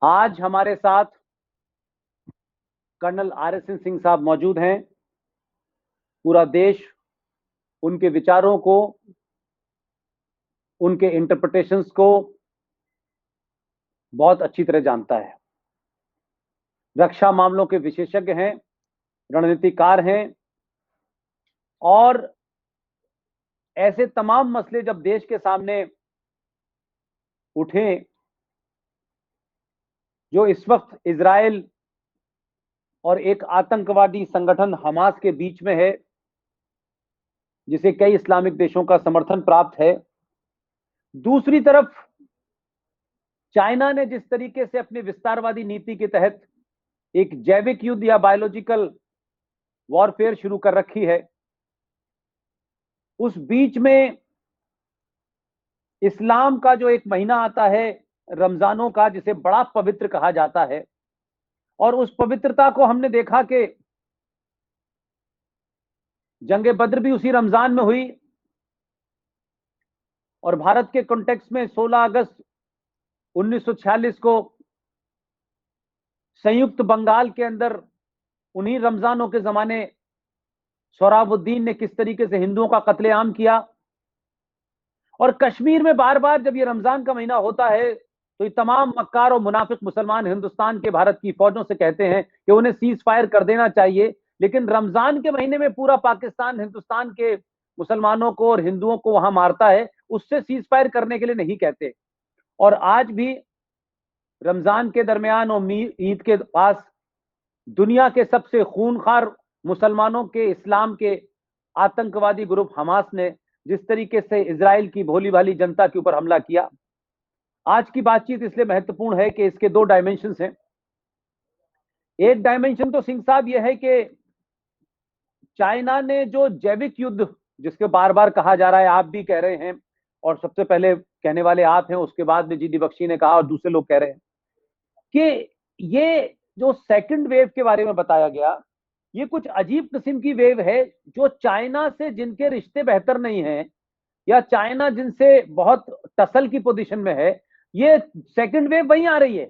आज हमारे साथ कर्नल RSN सिंह साहब मौजूद हैं। पूरा देश उनके विचारों को, उनके इंटरप्रिटेशंस को बहुत अच्छी तरह जानता है। रक्षा मामलों के विशेषज्ञ हैं, रणनीतिकार हैं और ऐसे तमाम मसले जब देश के सामने उठे जो इस वक्त इजराइल और एक आतंकवादी संगठन हमास के बीच में है, जिसे कई इस्लामिक देशों का समर्थन प्राप्त है। दूसरी तरफ चाइना ने जिस तरीके से अपनी विस्तारवादी नीति के तहत एक जैविक युद्ध या बायोलॉजिकल वॉरफेयर शुरू कर रखी है, उस बीच में इस्लाम का जो एक महीना आता है रमजानों का, जिसे बड़ा पवित्र कहा जाता है, और उस पवित्रता को हमने देखा कि जंगे बद्र भी उसी रमजान में हुई और भारत के कॉन्टेक्स्ट में 16 अगस्त 1946 को संयुक्त बंगाल के अंदर उन्हीं रमजानों के जमाने सोहराबुद्दीन ने किस तरीके से हिंदुओं का कत्लेआम किया। और कश्मीर में बार बार जब ये रमजान का महीना होता है तो ये तमाम मक्कार और मुनाफिक मुसलमान हिंदुस्तान के भारत की फौजों से कहते हैं कि उन्हें सीज फायर कर देना चाहिए, लेकिन रमजान के महीने में पूरा पाकिस्तान हिंदुस्तान के मुसलमानों को और हिंदुओं को वहां मारता है, उससे सीज फायर करने के लिए नहीं कहते। और आज भी रमजान के दरमियान और ईद के पास दुनिया के सबसे खूनखार मुसलमानों के इस्लाम के आतंकवादी ग्रुप हमास ने जिस तरीके से इजराइल की भोली भाली जनता के ऊपर हमला किया। आज की बातचीत इसलिए महत्वपूर्ण है कि इसके दो डायमेंशन हैं। एक डायमेंशन तो सिंह साहब यह है कि चाइना ने जो जैविक युद्ध, जिसके बार बार कहा जा रहा है, आप भी कह रहे हैं और सबसे पहले कहने वाले आप हैं, उसके बाद में GD बख्शी ने कहा और दूसरे लोग कह रहे हैं कि ये जो सेकंड वेव के बारे में बताया गया, ये कुछ अजीब किस्म की वेव है जो चाइना से जिनके रिश्ते बेहतर नहीं हैं या चाइना जिनसे बहुत टसल की पोजीशन में है, ये सेकंड वेव वहीं आ रही है।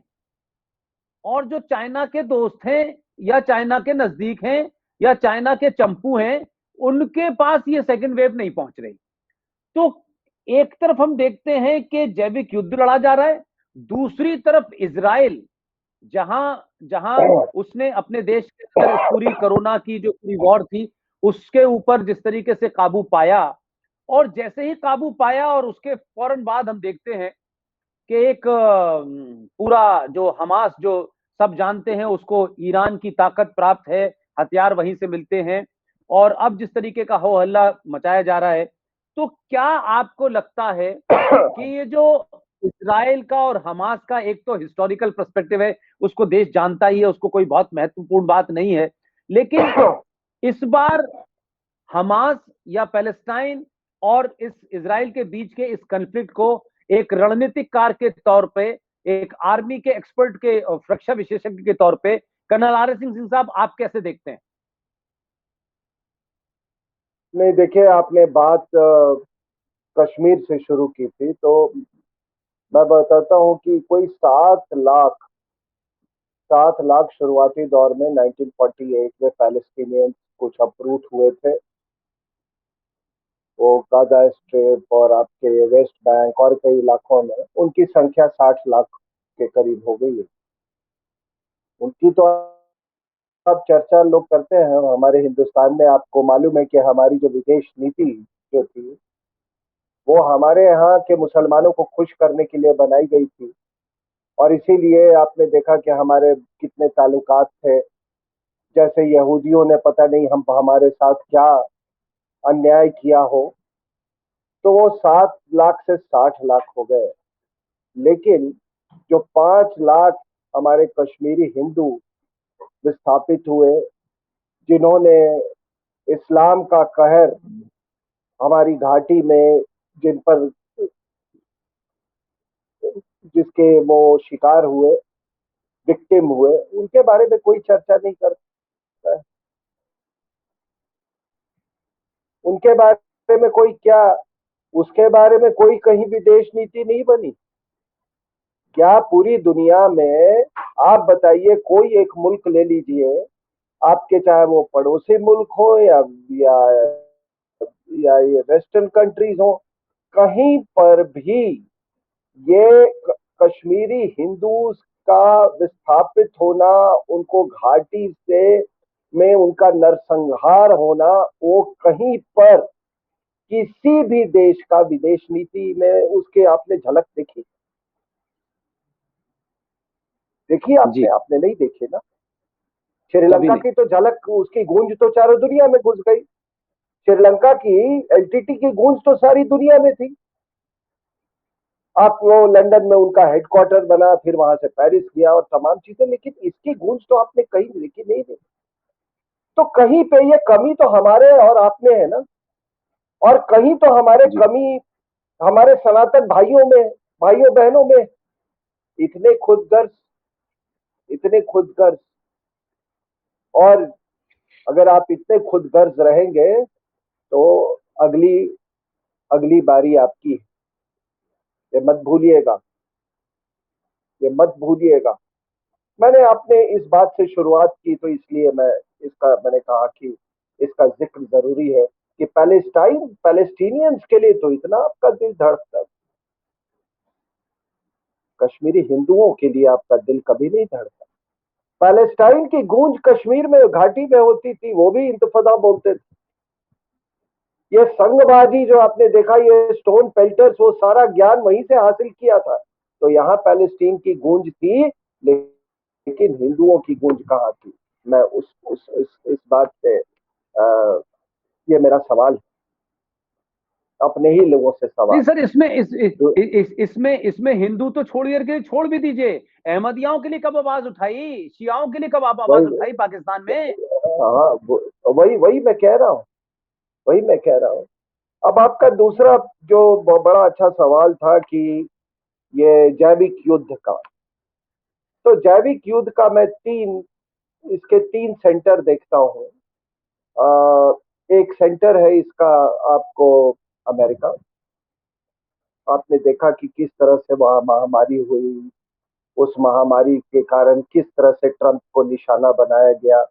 और जो चाइना के दोस्त हैं या चाइना के नजदीक हैं या चाइना के चंपू हैं, उनके पास ये सेकंड वेव नहीं पहुंच रही। तो एक तरफ हम देखते हैं कि जैविक युद्ध लड़ा जा रहा है, दूसरी तरफ इजराइल जहां जहां उसने अपने देश के अंदर इस पूरी कोरोना की जो पूरी वॉर थी उसके ऊपर जिस तरीके से काबू पाया, और जैसे ही काबू पाया और उसके फौरन बाद हम देखते हैं कि एक पूरा जो हमास, जो सब जानते हैं उसको ईरान की ताकत प्राप्त है, हथियार वहीं से मिलते हैं, और अब जिस तरीके का हो हल्ला मचाया जा रहा है, तो क्या आपको लगता है कि ये जो इसराइल का और हमास का एक तो हिस्टोरिकल पर्सपेक्टिव है, उसको देश जानता ही है, उसको कोई बहुत महत्वपूर्ण बात नहीं है, लेकिन इस बार हमास या पैलेस्टाइन और इस इसराइल के बीच के इस कन्फ्लिक्ट को एक रणनीतिक कार के तौर पे, एक आर्मी के एक्सपर्ट के रक्षा विशेषज्ञ के तौर पे कर्नल RSN सिंह साहब आप कैसे देखते हैं? नहीं, देखिए, आपने बात कश्मीर से शुरू की थी, तो मैं बताता हूँ कि कोई 7 लाख शुरुआती दौर में 1948 में पैलेस्टीनियंस कुछ अप्रूट हुए थे। वो गाजा स्ट्रिप और आपके वेस्ट बैंक और कई इलाकों में उनकी संख्या 60 लाख के करीब हो गई है। उनकी तो अब चर्चा लोग करते हैं हमारे हिंदुस्तान में। आपको मालूम है कि हमारी जो विदेश नीति जो थी, वो हमारे यहाँ के मुसलमानों को खुश करने के लिए बनाई गई थी। और इसीलिए आपने देखा कि हमारे कितने ताल्लुकात थे। जैसे यहूदियों ने पता नहीं हम हमारे साथ क्या अन्याय किया हो, तो वो 7 लाख से 60 लाख हो गए। लेकिन जो 5 लाख हमारे कश्मीरी हिंदू विस्थापित हुए, जिन्होंने इस्लाम का कहर हमारी घाटी में, जिन पर जिसके वो शिकार हुए, विक्टिम हुए, उनके बारे में कोई चर्चा नहीं करता है। उनके बारे में कोई क्या, उसके बारे में कोई कहीं विदेश नीति नहीं बनी। क्या पूरी दुनिया में आप बताइए, कोई एक मुल्क ले लीजिए आपके, चाहे वो पड़ोसी मुल्क हो या ये वेस्टर्न कंट्रीज हो, कहीं पर भी ये कश्मीरी हिंदूज का विस्थापित होना, उनको घाटी से में उनका नरसंहार होना, वो कहीं पर किसी भी देश का विदेश नीति में उसके आपने झलक देखी? देखिए आपने जी, आपने नहीं देखे ना। कभी श्रीलंका नहीं। की तो झलक, उसकी गूंज तो चारों दुनिया में घुस गई। श्रीलंका की एलटीटी की गूंज तो सारी दुनिया में थी। आप वो लंदन में उनका हेडक्वार्टर बना, फिर वहां से पेरिस गया और तमाम चीजें, लेकिन इसकी गूंज तो आपने कहीं देखी नहीं देखी। तो कहीं पे ये कमी तो हमारे और आप में है ना, और कहीं तो हमारे जी, कमी हमारे सनातन भाइयों में, भाइयों बहनों में। इतने खुदगर्ज, इतने खुदगर्ज। और अगर आप इतने खुदगर्ज रहेंगे तो अगली अगली बारी आपकी है। ये मत भूलिएगा, ये मत भूलिएगा। मैंने आपने इस बात से शुरुआत की तो इसलिए मैंने कहा कि इसका जिक्र जरूरी है कि पैलेस्टीनियंस के लिए तो इतना आपका दिल धड़कता है, कश्मीरी हिंदुओं के लिए आपका दिल कभी नहीं धड़का। पैलेस्टाइन की गूंज कश्मीर में घाटी में होती थी, वो भी इंतफादा बोलते थे। ये संगबाजी जो आपने देखा, ये स्टोन पेल्टर्स, वो सारा ज्ञान वहीं से हासिल किया था। तो यहाँ पैलेस्टीन की गूंज थी, लेकिन हिंदुओं की गूंज कहाँ थी? मैं इस बात से, आ, ये मेरा सवाल है, अपने ही लोगों से नहीं सवाल। सर, इसमें जो इसमें हिंदू तो छोड़िए, के छोड़ भी दीजिए, अहमदियाओं के लिए कब आवाज उठाई, शियाओं के लिए कब आप आवाज वही, उठाई पाकिस्तान में? हाँ, वही वही मैं कह रहा हूँ, वही मैं कह रहा हूँ। अब आपका दूसरा जो बड़ा अच्छा सवाल था कि ये जैविक युद्ध का, तो जैविक युद्ध का मैं इसके तीन सेंटर देखता हूँ। एक सेंटर है इसका, आपको अमेरिका। आपने देखा कि किस तरह से वहां महामारी हुई, उस महामारी के कारण किस तरह से ट्रंप को निशाना बनाया गया।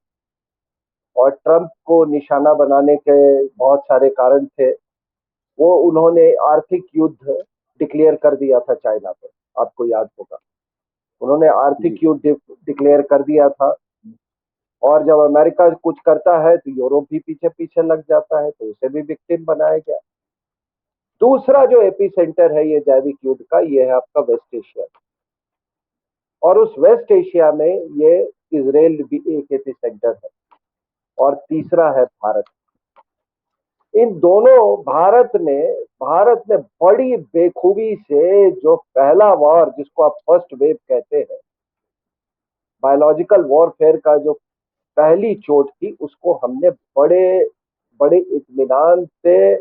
और ट्रंप को निशाना बनाने के बहुत सारे कारण थे। वो उन्होंने आर्थिक युद्ध डिक्लेयर कर दिया था चाइना पे, आपको याद होगा। उन्होंने जी, आर्थिक युद्ध डिक्लेयर कर दिया था। और जब अमेरिका कुछ करता है तो यूरोप भी पीछे पीछे लग जाता है, तो उसे भी विक्टिम बनाया गया। दूसरा जो एपी सेंटर है ये जैविक युद्ध का, ये है आपका वेस्ट एशिया। और उस वेस्ट एशिया में ये इसराइल भी एक एपी सेंटर है। और तीसरा है भारत। इन दोनों, भारत ने बड़ी बेखूबी से जो पहला वॉर, जिसको आप फर्स्ट वेव कहते हैं, बायोलॉजिकल वॉरफेयर का जो पहली चोट थी, उसको हमने बड़े बड़े इत्मीनान से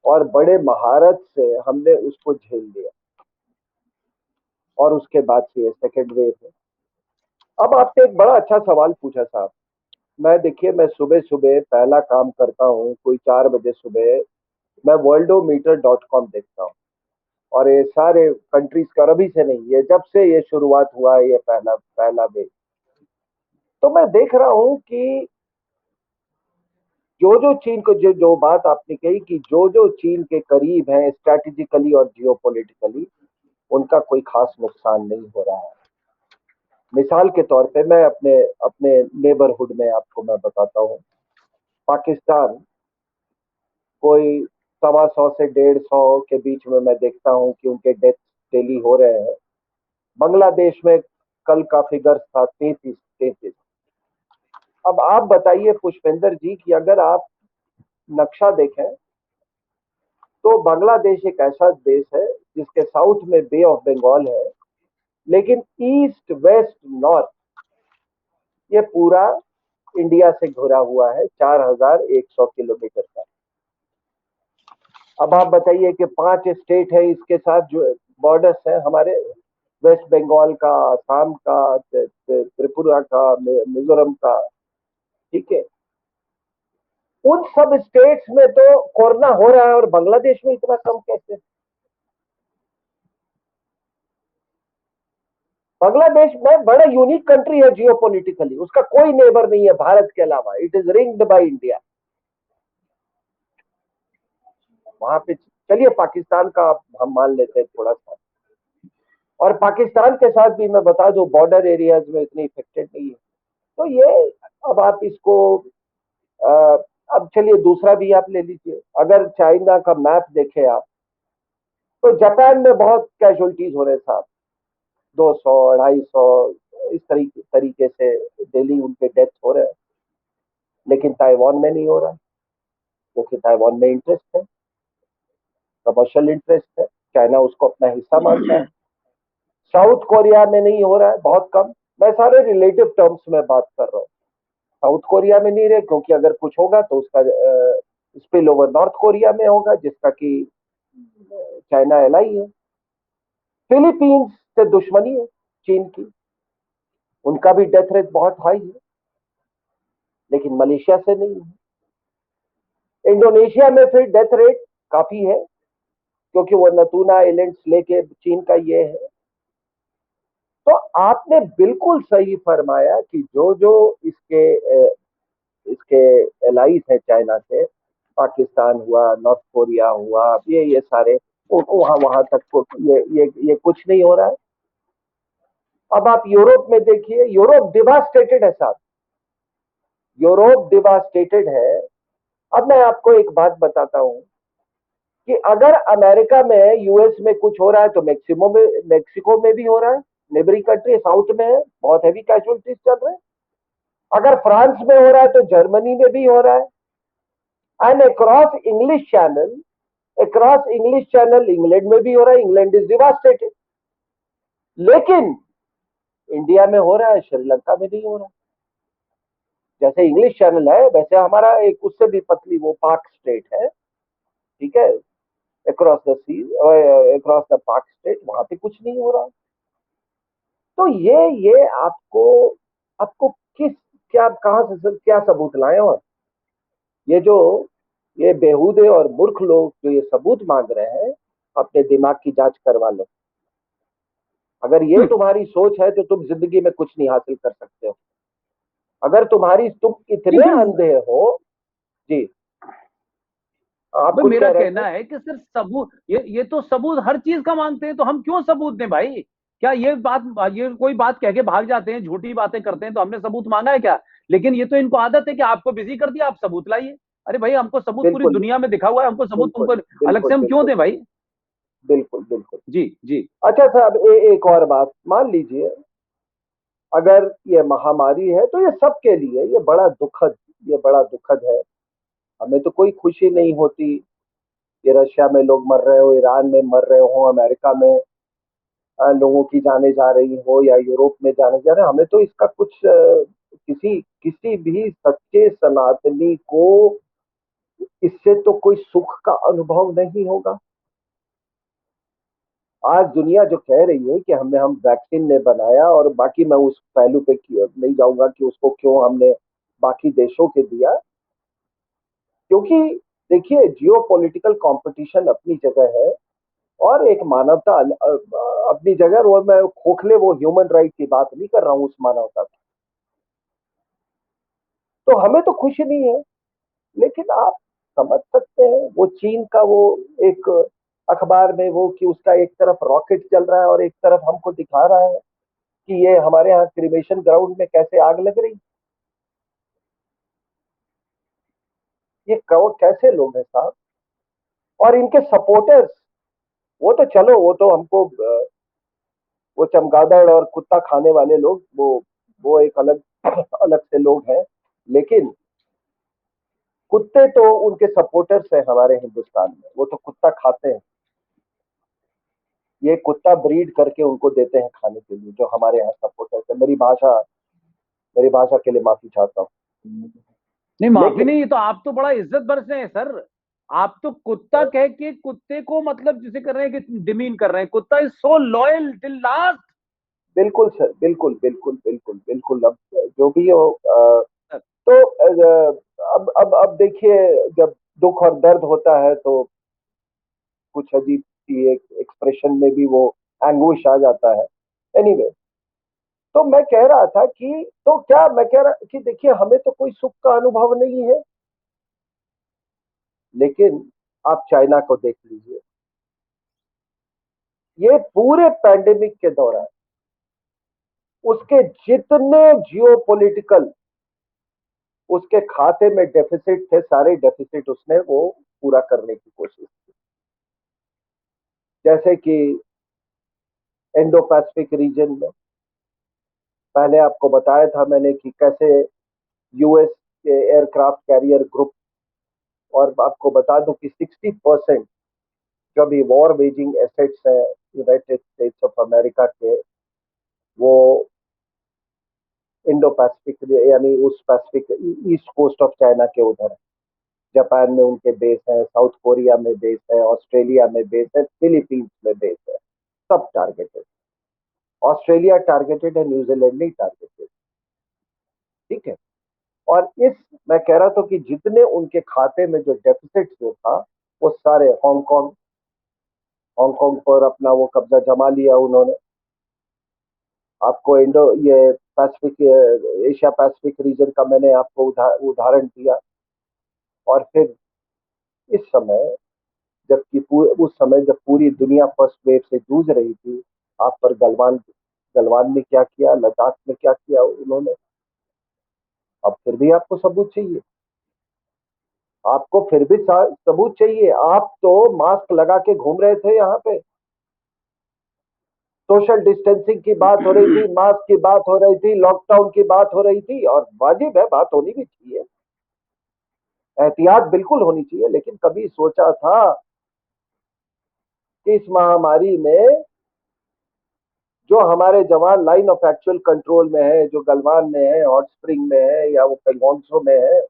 और बड़े महारत से हमने उसको झेल लिया। और उसके बाद से ये सेकेंड वेव है। अब आपने एक बड़ा अच्छा सवाल पूछा साहब। मैं देखिए, मैं सुबह सुबह पहला काम करता हूँ, कोई 4 बजे सुबह मैं worldometer.com देखता हूँ। और ये सारे कंट्रीज का, अभी से नहीं, ये जब से ये शुरुआत हुआ है, ये पहला पहला वेव। तो मैं देख रहा हूँ कि जो जो चीन को, जो जो बात आपने कही कि जो जो चीन के करीब है स्ट्रैटेजिकली और जियोपॉलिटिकली, उनका कोई खास नुकसान नहीं हो रहा है। मिसाल के तौर पे मैं अपने अपने नेबरहुड में आपको मैं बताता हूँ। पाकिस्तान कोई 125 से 150 के बीच में मैं देखता हूँ कि उनके डेथ डेली हो रहे हैं। बांग्लादेश में कल का फिगर था 33। अब आप बताइए पुष्पेंद्र जी कि अगर आप नक्शा देखें तो बांग्लादेश एक ऐसा देश है जिसके साउथ में बे ऑफ बंगाल है, लेकिन ईस्ट वेस्ट नॉर्थ ये पूरा इंडिया से घुरा हुआ है, 4100 किलोमीटर का। अब आप बताइए कि 5 स्टेट है इसके साथ जो बॉर्डर्स है हमारे, वेस्ट बंगाल का, आसाम का, त्रिपुरा का, मिजोरम का, ठीक है। उन सब स्टेट्स में तो कोरोना हो रहा है और बांग्लादेश में इतना कम कैसे? बांग्लादेश में बड़ा यूनिक कंट्री है जियो पॉलिटिकली, उसका कोई नेबर नहीं है भारत के अलावा, it is ringed by India. वहां पे चलिए पाकिस्तान का हम मान लेते हैं थोड़ा सा, और पाकिस्तान के साथ भी मैं बता दूं बॉर्डर एरियाज में इतनी इफेक्टेड नहीं है। तो ये अब आप इसको अ, अब चलिए दूसरा भी आप ले लीजिए, अगर चाइना का मैप देखें आप, तो जापान में बहुत कैजुअलिटीज हो रहे साहब, 200 250 इस तरीके से डेली उनके डेथ हो रहे हैं, लेकिन ताइवान में नहीं हो रहा, क्योंकि ताइवान में इंटरेस्ट है, कमर्शियल इंटरेस्ट है, चाइना उसको अपना हिस्सा मानता है। साउथ कोरिया में नहीं हो रहा है, बहुत कम। मैं सारे रिलेटिव टर्म्स में बात कर रहा हूँ। साउथ कोरिया में नहीं रहे, क्योंकि अगर कुछ होगा तो उसका स्पिल ओवर नॉर्थ कोरिया में होगा, जिसका कि चाइना एलाई है। फिलीपींस से दुश्मनी है चीन की, उनका भी डेथ रेट बहुत हाई है, लेकिन मलेशिया से नहीं है। इंडोनेशिया में फिर डेथ रेट काफी है, क्योंकि वो नतूना आइलैंड्स लेके चीन का ये है। तो आपने बिल्कुल सही फरमाया कि जो जो इसके एलाइज है चाइना से, पाकिस्तान हुआ, नॉर्थ कोरिया हुआ, ये सारे वहां वहां तक को ये कुछ नहीं हो रहा है। अब आप यूरोप में देखिए, यूरोप डिवास्टेटेड है साहब, यूरोप डिवास्टेटेड है। अब मैं आपको एक बात बताता हूं कि अगर अमेरिका में, यूएस में कुछ हो रहा है तो मेक्सिको में भी हो रहा है, नेबरिंग कंट्री साउथ में है, बहुत हैवी कैजुअलिटीज चल रहे हैं। अगर फ्रांस में हो रहा है तो जर्मनी में भी हो रहा है, and across English channel England में भी हो रहा है, इंग्लैंड इज डिवास्टेटेड। लेकिन इंडिया में हो रहा है, श्रीलंका में नहीं हो रहा। जैसे इंग्लिश चैनल है वैसे हमारा एक उससे भी पतली वो पाक स्टेट है, ठीक है, across the sea, across the Pak state, वहां पे कुछ नहीं हो रहा। तो ये आपको आपको किस क्या कहां से क्या सबूत लाए? और ये जो ये बेहूदे और मूर्ख लोग जो ये सबूत मांग रहे हैं, अपने दिमाग की जांच करवा लो। अगर ये तुम्हारी सोच है तो तुम जिंदगी में कुछ नहीं हासिल कर सकते हो। अगर तुम इतने लेकिन अंधे हो। जी, आप भाई कुछ मेरा कह रहे कहना थे। है कि सिर्फ सबूत, ये तो सबूत हर चीज का मांगते हैं, तो हम क्यों सबूत दें भाई? क्या ये कोई बात कह के भाग जाते हैं, झूठी बातें करते हैं, तो हमने सबूत मांगा है क्या? लेकिन ये तो इनको आदत है कि आपको बिजी कर दिया, आप सबूत लाइए। अरे भाई हमको सबूत पूरी बिल्कुल दुनिया में दिखा हुआ है, हमको सबूत बिल्कुल तुमको अलग से बिल्कुल हम क्यों बिल्कुल दें भाई? बिल्कुल बिल्कुल। जी जी। अच्छा साहब, एक और बात मान लीजिए, अगर ये महामारी है तो ये सबके लिए ये बड़ा दुखद है। हमें तो कोई खुशी नहीं होती कि रशिया में लोग मर रहे हो, ईरान में मर रहे हो, अमेरिका में लोगों की जाने जा रही हो, या यूरोप में जाने जा रहे, हमें तो इसका कुछ किसी किसी भी सच्चे सनातनी को इससे तो कोई सुख का अनुभव नहीं होगा। आज दुनिया जो कह रही है कि हम वैक्सीन ने बनाया, और बाकी मैं उस पहलू पे नहीं जाऊंगा कि उसको क्यों हमने बाकी देशों के दिया, क्योंकि देखिए जियो पॉलिटिकल कॉम्पिटिशन अपनी जगह है, और एक मानवता अपनी जगह। और मैं खोखले वो ह्यूमन राइट की बात नहीं कर रहा हूं उस मानवता की। तो हमें तो खुशी नहीं है, लेकिन आप समझ सकते हैं वो चीन का वो एक अखबार में वो कि उसका एक तरफ रॉकेट चल रहा है और एक तरफ हमको दिखा रहा है कि ये हमारे यहाँ क्रिमेशन ग्राउंड में कैसे आग लग रही। ये कैसे लोग हैं साहब? और इनके सपोर्टर्स, वो तो चलो, वो तो हमको वो चमगादड़ और कुत्ता खाने वाले लोग, वो एक अलग अलग से लोग हैं। लेकिन कुत्ते तो उनके सपोर्टर्स हैं हमारे हिंदुस्तान में, वो तो कुत्ता खाते हैं। ये कुत्ता ब्रीड करके उनको देते हैं खाने के लिए, जो हमारे यहाँ सपोर्टर्स है। मेरी भाषा के लिए माफी चाहता हूँ। नहीं माफी लेकिन नहीं, ये तो आप तो बड़ा इज्जत बरसे हैं सर। आप तो कुत्ता कह के कुत्ते को मतलब जिसे कर रहे हैं कि डिमीन कर रहे हैं। कुत्ता is so loyal till last. बिल्कुल सर, बिल्कुल बिल्कुल बिल्कुल बिल्कुल। अब जो भी हो तो अब देखिए, जब दुख और दर्द होता है तो कुछ अजीब सी एक एक्सप्रेशन में भी वो एंग्विश आ जाता है। एनीवे, तो मैं कह रहा था कि तो क्या मैं कह रहा कि देखिए हमें तो कोई सुख का अनुभव नहीं है, लेकिन आप चाइना को देख लीजिए, ये पूरे पैंडेमिक के दौरान उसके जितने जियोपॉलिटिकल उसके खाते में डेफिसिट थे, सारे डेफिसिट उसने वो पूरा करने की कोशिश की। जैसे कि इंडो पैसिफिक रीजन में पहले आपको बताया था मैंने कि कैसे यूएस के एयरक्राफ्ट कैरियर ग्रुप, और आपको बता दूं कि 60% जो भी वॉर वेजिंग एसेट्स हैं यूनाइटेड स्टेट्स ऑफ अमेरिका के, वो इंडो पैसिफिक यानी उस Pacific east coast of China के उधर है। जापान में उनके बेस है, साउथ कोरिया में बेस है, ऑस्ट्रेलिया में बेस है, फिलीपींस में बेस है, सब टारगेटेड। ऑस्ट्रेलिया टारगेटेड है, न्यूजीलैंड नहीं टारगेटेड, ठीक है। और मैं कह रहा था कि जितने उनके खाते में जो डेफिसिट जो था, वो सारे हांगकांग हांगकांग पर अपना वो कब्जा जमा लिया उन्होंने। आपको इंडो ये पैसिफिक एशिया पैसिफिक रीजन का मैंने आपको उदाहरण दिया। और फिर इस समय जबकि उस समय जब पूरी दुनिया फर्स्ट वेव से जूझ रही थी, आप पर गलवान गलवान में क्या किया, लद्दाख में क्या किया उन्होंने। अब फिर भी आपको सबूत चाहिए, आपको फिर भी सबूत चाहिए। आप तो मास्क लगा के घूम रहे थे यहाँ पे, सोशल डिस्टेंसिंग की बात हो रही थी, मास्क की बात हो रही थी, लॉकडाउन की बात हो रही थी, और वाजिब है, बात होनी भी चाहिए, एहतियात बिल्कुल होनी चाहिए। लेकिन कभी सोचा था कि इस महामारी में जो हमारे जवान लाइन ऑफ एक्चुअल कंट्रोल में है, जो गलवान में है, हॉट स्प्रिंग में है, या वो पेंगोंगसो में है,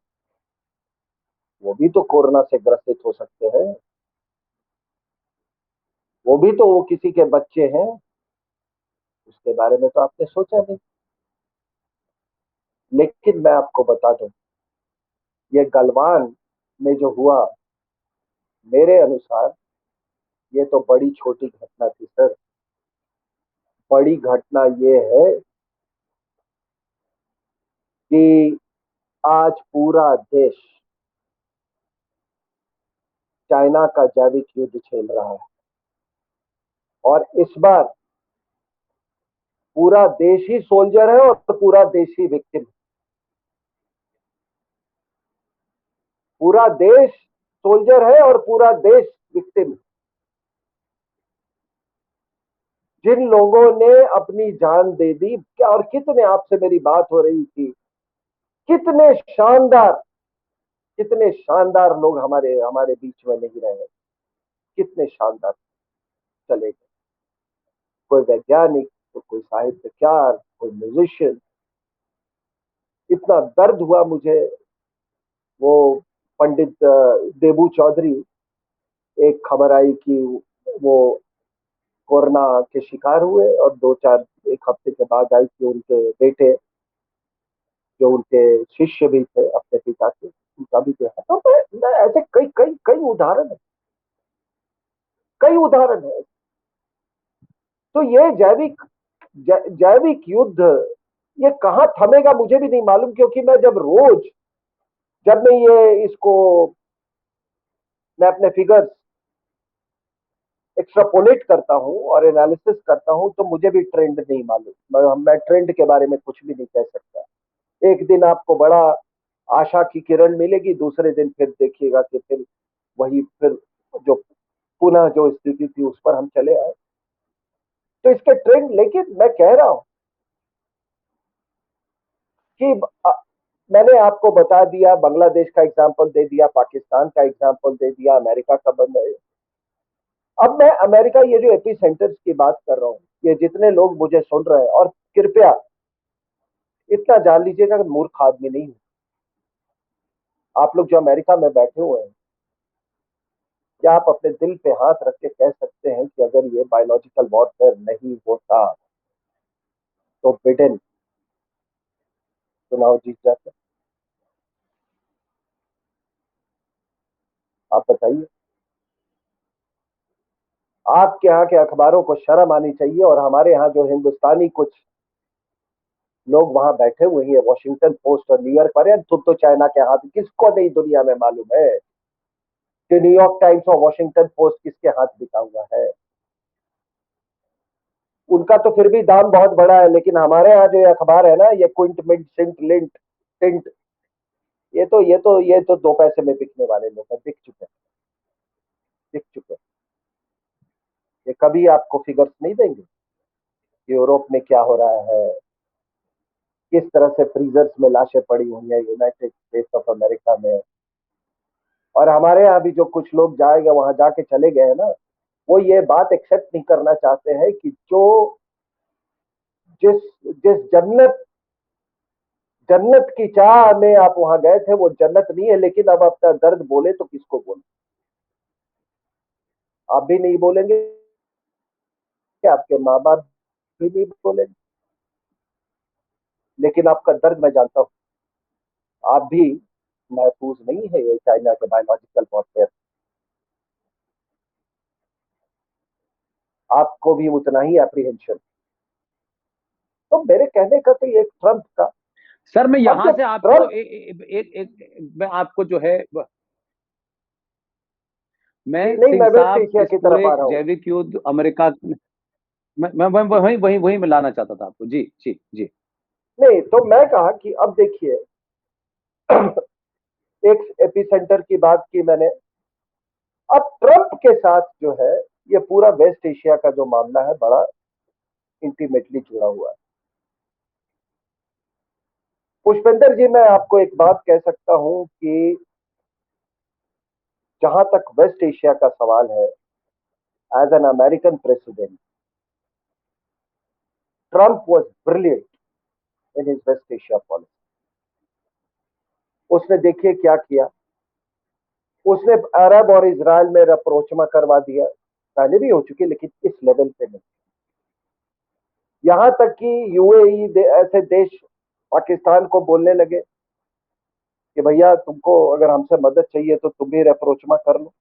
वो भी तो कोरोना से ग्रसित हो सकते हैं, वो किसी के बच्चे हैं। उसके बारे में तो आपने सोचा नहीं। लेकिन मैं आपको बता दूं, ये गलवान में जो हुआ, मेरे अनुसार ये तो बड़ी छोटी घटना थी सर। बड़ी घटना ये है कि आज पूरा देश चाइना का जैविक युद्ध खेल रहा है, और इस बार पूरा देश ही सोल्जर है और पूरा देश ही विक्टिम। पूरा देश सोल्जर है और पूरा देश विक्टिम। जिन लोगों ने अपनी जान दे दी, क्या और कितने, आपसे मेरी बात हो रही थी, कितने शानदार, कितने शानदार लोग हमारे हमारे बीच में नहीं रहे, कितने शानदार चले गए। कोई वैज्ञानिक, तो कोई साहित्यकार, कोई म्यूजिशियन। इतना दर्द हुआ मुझे। वो पंडित देबू चौधरी, एक खबर आई कि वो कोरोना के शिकार हुए, और दो चार एक हफ्ते के बाद आई कि उनके बेटे, जो उनके शिष्य भी थे अपने पिता के, उनका भी देखा। तो मैं ऐसे कई कई कई उदाहरण है, कई उदाहरण है। तो ये जैविक युद्ध ये कहाँ थमेगा मुझे भी नहीं मालूम, क्योंकि मैं जब मैं ये इसको मैं अपने फिगर्स एक्स्ट्रापोलेट करता हूँ और एनालिसिस करता हूँ, तो मुझे भी ट्रेंड नहीं मालूम। मैं ट्रेंड के बारे में कुछ भी नहीं कह सकता। एक दिन आपको बड़ा आशा की किरण मिलेगी, दूसरे दिन फिर देखिएगा कि फिर जो पुनः जो स्थिति थी उस पर हम चले आए। तो इसके ट्रेंड, लेकिन मैं कह रहा हूं कि मैंने आपको बता दिया, बांग्लादेश का एग्जाम्पल दे दिया, पाकिस्तान का एग्जाम्पल दे दिया, अमेरिका का बंद है। अब मैं अमेरिका, ये जो एपी सेंटर्स की बात कर रहा हूँ, ये जितने लोग मुझे सुन रहे हैं, और कृपया इतना जान लीजिएगा कि मूर्ख आदमी नहीं हूं। आप लोग जो अमेरिका में बैठे हुए हैं, क्या आप अपने दिल पे हाथ रख के कह सकते हैं कि अगर ये बायोलॉजिकल वॉरफेयर नहीं होता तो बिडेन चुनाव जीत जाते? आप बताइए। आपके यहाँ के अखबारों को शर्म आनी चाहिए, और हमारे यहाँ जो हिंदुस्तानी कुछ लोग वहां बैठे हुए हैं, वॉशिंगटन पोस्ट और न्यूयॉर्क पर। यार तुम तो चाइना के हाथ, किसको नहीं दुनिया में मालूम है कि न्यूयॉर्क टाइम्स और वॉशिंगटन पोस्ट किसके हाथ बिका हुआ है। उनका तो फिर भी दाम बहुत बड़ा है, लेकिन हमारे यहाँ जो ये अखबार है ना, ये Quint Mint sint lint tint, ये तो 2 पैसे में बिकने वाले लोग हैं, बिक चुके। ये कभी आपको फिगर्स नहीं देंगे यूरोप में क्या हो रहा है, किस तरह से फ्रीजर्स में लाशें पड़ी हुई हैं यूनाइटेड स्टेट्स ऑफ अमेरिका में। और हमारे यहाँ भी जो कुछ लोग जाएंगे, वहां जाके चले गए हैं ना, वो ये बात एक्सेप्ट नहीं करना चाहते हैं कि जो जिस जिस जन्नत की चाह में आप वहां गए थे, वो जन्नत नहीं है। लेकिन अब अपना दर्द बोले तो किसको बोले? आप भी नहीं बोलेंगे, आपके माँ बाप भी नहीं बोलेंगे, लेकिन आपका दर्द मैं जानता हूँ। आप भी महफूज नहीं है ये चाइना के बायोलॉजिकल वॉरफेयर। आपको भी उतना ही एप्रीहेंशन। तो मेरे कहने का तो ये ट्रंप का। सर मैं अब यहां जब से आपको ट्रंप, मैं आपको जो है, मैं नहीं सिंह मैं वेस्ट साहब एशिया इस की तरफ पूरे आ रहा हूँ। जैविक युद्ध अमेरिका, मैं वही वही वही मिलाना चाहता था आपको। जी जी जी। नहीं तो मैं कहा कि अब देखिए, एक एपिसेंटर की बात की मैंने। अब ट्रंप के साथ जो है, ये पूरा वेस्ट एशिया का जो मामला है, बड़ा इंटीमेटली जुड़ा हुआ है। पुष्पेंद्र जी, मैं आपको एक बात कह सकता हूं कि जहां तक वेस्ट एशिया का सवाल है, as an American president, Trump was brilliant in his West Asia policy. उसने देखिए क्या किया, उसने अरब और इसराइल में रपरोचमा करवा दिया। पहले भी हो चुकी, लेकिन इस लेवल पे नहीं। यहां तक कि यूएई ऐसे देश पाकिस्तान को बोलने लगे कि भैया तुमको अगर हमसे मदद चाहिए तो तुम भी रपरोचमा कर लो।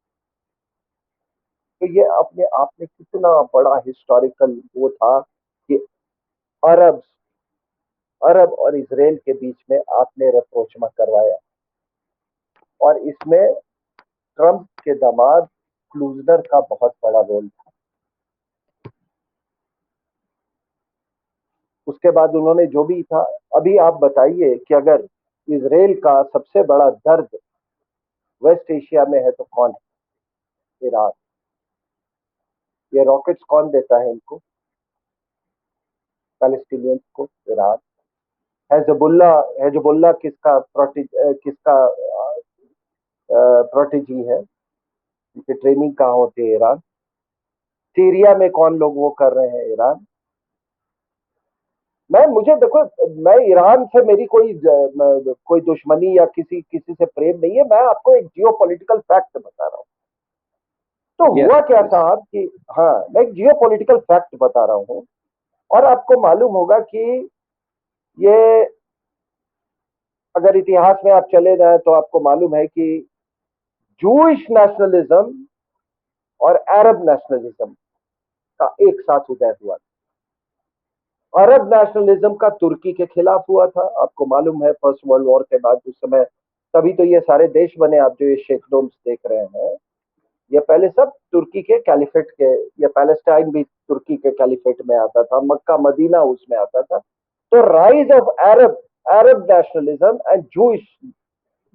तो ये अपने आप में कितना बड़ा हिस्टोरिकल वो था कि अरब अरब और इसराइल के बीच में आपने रपरोचमा करवाया। और इसमें ट्रंप के दामाद क्लूजनर का बहुत बड़ा रोल था। उसके बाद उन्होंने जो भी था, अभी आप बताइए कि अगर इसराइल का सबसे बड़ा दर्द वेस्ट एशिया में है तो कौन है? ईरान। ये रॉकेट्स कौन देता है इनको? पैलेस्टीनियंस को, ईरान। हेजबुल्ला हेजबुल्ला किसका प्रोटेजी है? इनकी ट्रेनिंग कहाँ होती है? ईरान। सीरिया में कौन लोग वो कर रहे हैं? ईरान। मुझे देखो, मैं ईरान से मेरी कोई दुश्मनी या किसी किसी से प्रेम नहीं है। मैं आपको एक जियो पॉलिटिकल फैक्ट बता रहा हूँ। तो यस हुआ क्या यस। साहब कि, हाँ, मैं एक जियो पॉलिटिकल फैक्ट बता रहा हूँ। और आपको मालूम होगा कि ये, अगर इतिहास में आप चले जाए तो आपको मालूम है कि जूइश नेशनलिज्म और अरब नेशनलिज्म का एक साथ उदय हुआ। अरब नेशनलिज्म का तुर्की के खिलाफ हुआ था, आपको मालूम है, फर्स्ट वर्ल्ड वॉर के बाद उस समय। तभी तो ये सारे देश बने, आप जो ये शेख डोम्स देख रहे हैं, ये पहले सब तुर्की के कैलिफेट के, या पैलेस्टाइन भी तुर्की के कैलिफेट में आता था, मक्का मदीना उसमें आता था। तो rise of Arab nationalism and Jewish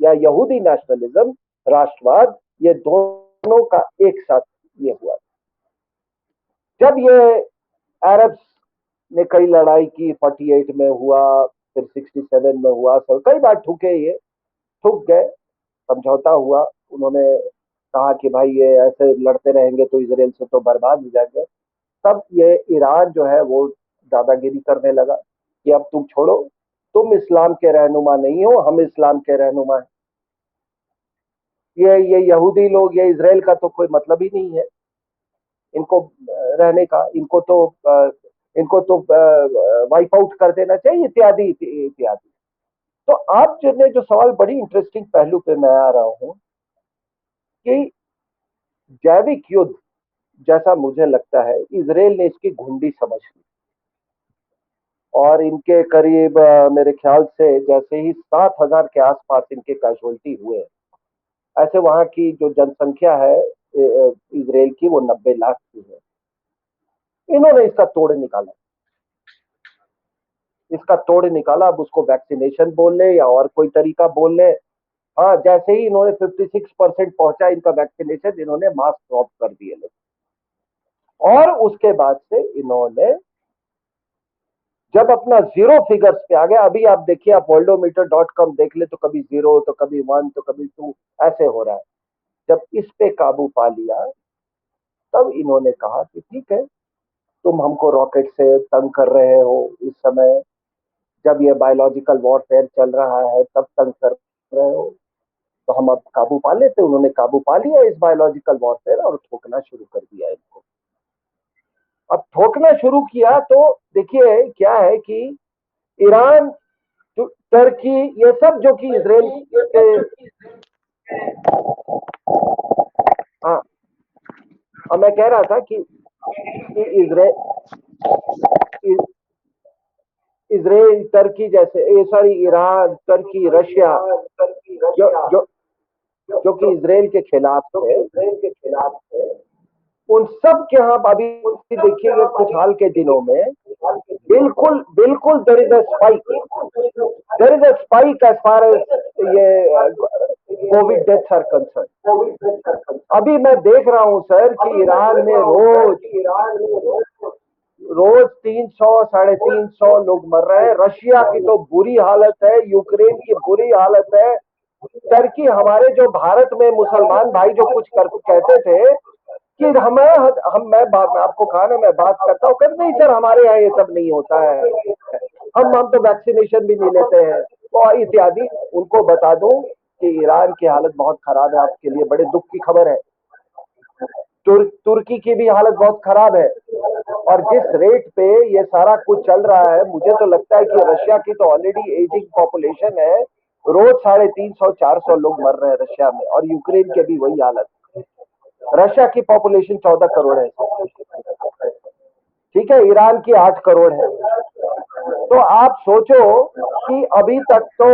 या यहूदी नेशनलिज्म, राष्ट्रवाद, ये दोनों का एक साथ ये हुआ। जब ये अरब्स ने कई लड़ाई की, 48 में हुआ, फिर 67 में हुआ, सब कई बार ठुके, ये ठुक गए, समझौता हुआ। उन्होंने कहा कि भाई ये ऐसे लड़ते रहेंगे तो इसराइल से तो बर्बाद हो जाएंगे। तब ये ईरान जो है वो दादागिरी करने लगा कि अब तुम छोड़ो, तुम इस्लाम के रहनुमा नहीं हो, हम इस्लाम के रहनुमा हैं। ये यहूदी लोग, ये इसराइल का तो कोई मतलब ही नहीं है इनको रहने का। इनको तो वाइप आउट कर देना चाहिए, इत्यादि इत्यादि। तो आप जो ने जो सवाल, बड़ी इंटरेस्टिंग पहलू पे मैं आ रहा हूं कि जैविक युद्ध, जैसा मुझे लगता है इसराइल ने इसकी घुंडी समझ ली। और इनके करीब मेरे ख्याल से जैसे ही 7,000 के आसपास इनके कैजुअल्टी हुए। ऐसे वहां की जो जनसंख्या है इजराइल की, वो 90 लाख की है। इन्होंने इसका तोड़ निकाला, इसका तोड़ निकाला। अब उसको वैक्सीनेशन बोल ले या और कोई तरीका बोल ले। हाँ, जैसे ही इन्होंने 56% पहुंचा इनका वैक्सीनेशन, इन्होंने मास्क ड्रॉप कर दिए लोग। और उसके बाद से इन्होंने जब अपना जीरो फिगर्स पे आ गया, अभी आप देखिए, आप worldometer.com देख ले तो कभी 0 तो कभी 1 तो कभी 2 ऐसे हो रहा है। जब इस पे काबू पा लिया, तब इन्होंने कहा कि ठीक है, तुम हमको रॉकेट से तंग कर रहे हो इस समय, जब ये बायोलॉजिकल वॉरफेयर चल रहा है तब तंग कर रहे हो, तो हम अब काबू पा लेते। उन्होंने काबू पा लिया इस बायोलॉजिकल वॉरफेयर और ठोकना शुरू कर दिया इनको। अब ठोकना शुरू किया तो देखिए क्या है कि ईरान, टर्की, ये सब जो कि इसराइल के, हाँ, अब मैं कह रहा था कि इसराइल, टर्की जैसे, ये सॉरी, ईरान, टर्की, रशिया, जो जो जो कि इसराइल के खिलाफ थे, उन सब के यहाँ अभी देखिएगा कुछ हाल के दिनों में बिल्कुल बिल्कुल there is a spike as far as ये कोविड डेथ्स आर कंसर्न। अभी मैं देख रहा हूं सर कि ईरान में रोज 300 350 लोग मर रहे हैं। रशिया की तो बुरी हालत है, यूक्रेन की बुरी हालत है। टर्की, हमारे जो भारत में मुसलमान भाई जो कुछ कहते थे कि मैं आपको कहा ना, मैं बात करता हूँ, कहते नहीं सर हमारे यहाँ ये सब नहीं होता है, हम तो वैक्सीनेशन भी नहीं लेते हैं, तो इत्यादि। उनको बता दूं कि ईरान की हालत बहुत खराब है, आपके लिए बड़े दुख की खबर है। तुर्की की भी हालत बहुत खराब है। और जिस रेट पे ये सारा कुछ चल रहा है, मुझे तो लगता है कि रशिया की तो ऑलरेडी एजिंग पॉपुलेशन है, रोज 350 400 लोग मर रहे हैं रशिया में, और यूक्रेन के भी वही हालत। रशिया की पॉपुलेशन 14 करोड़ है, ठीक है, ईरान की 8 करोड़ है। तो आप सोचो कि अभी तक तो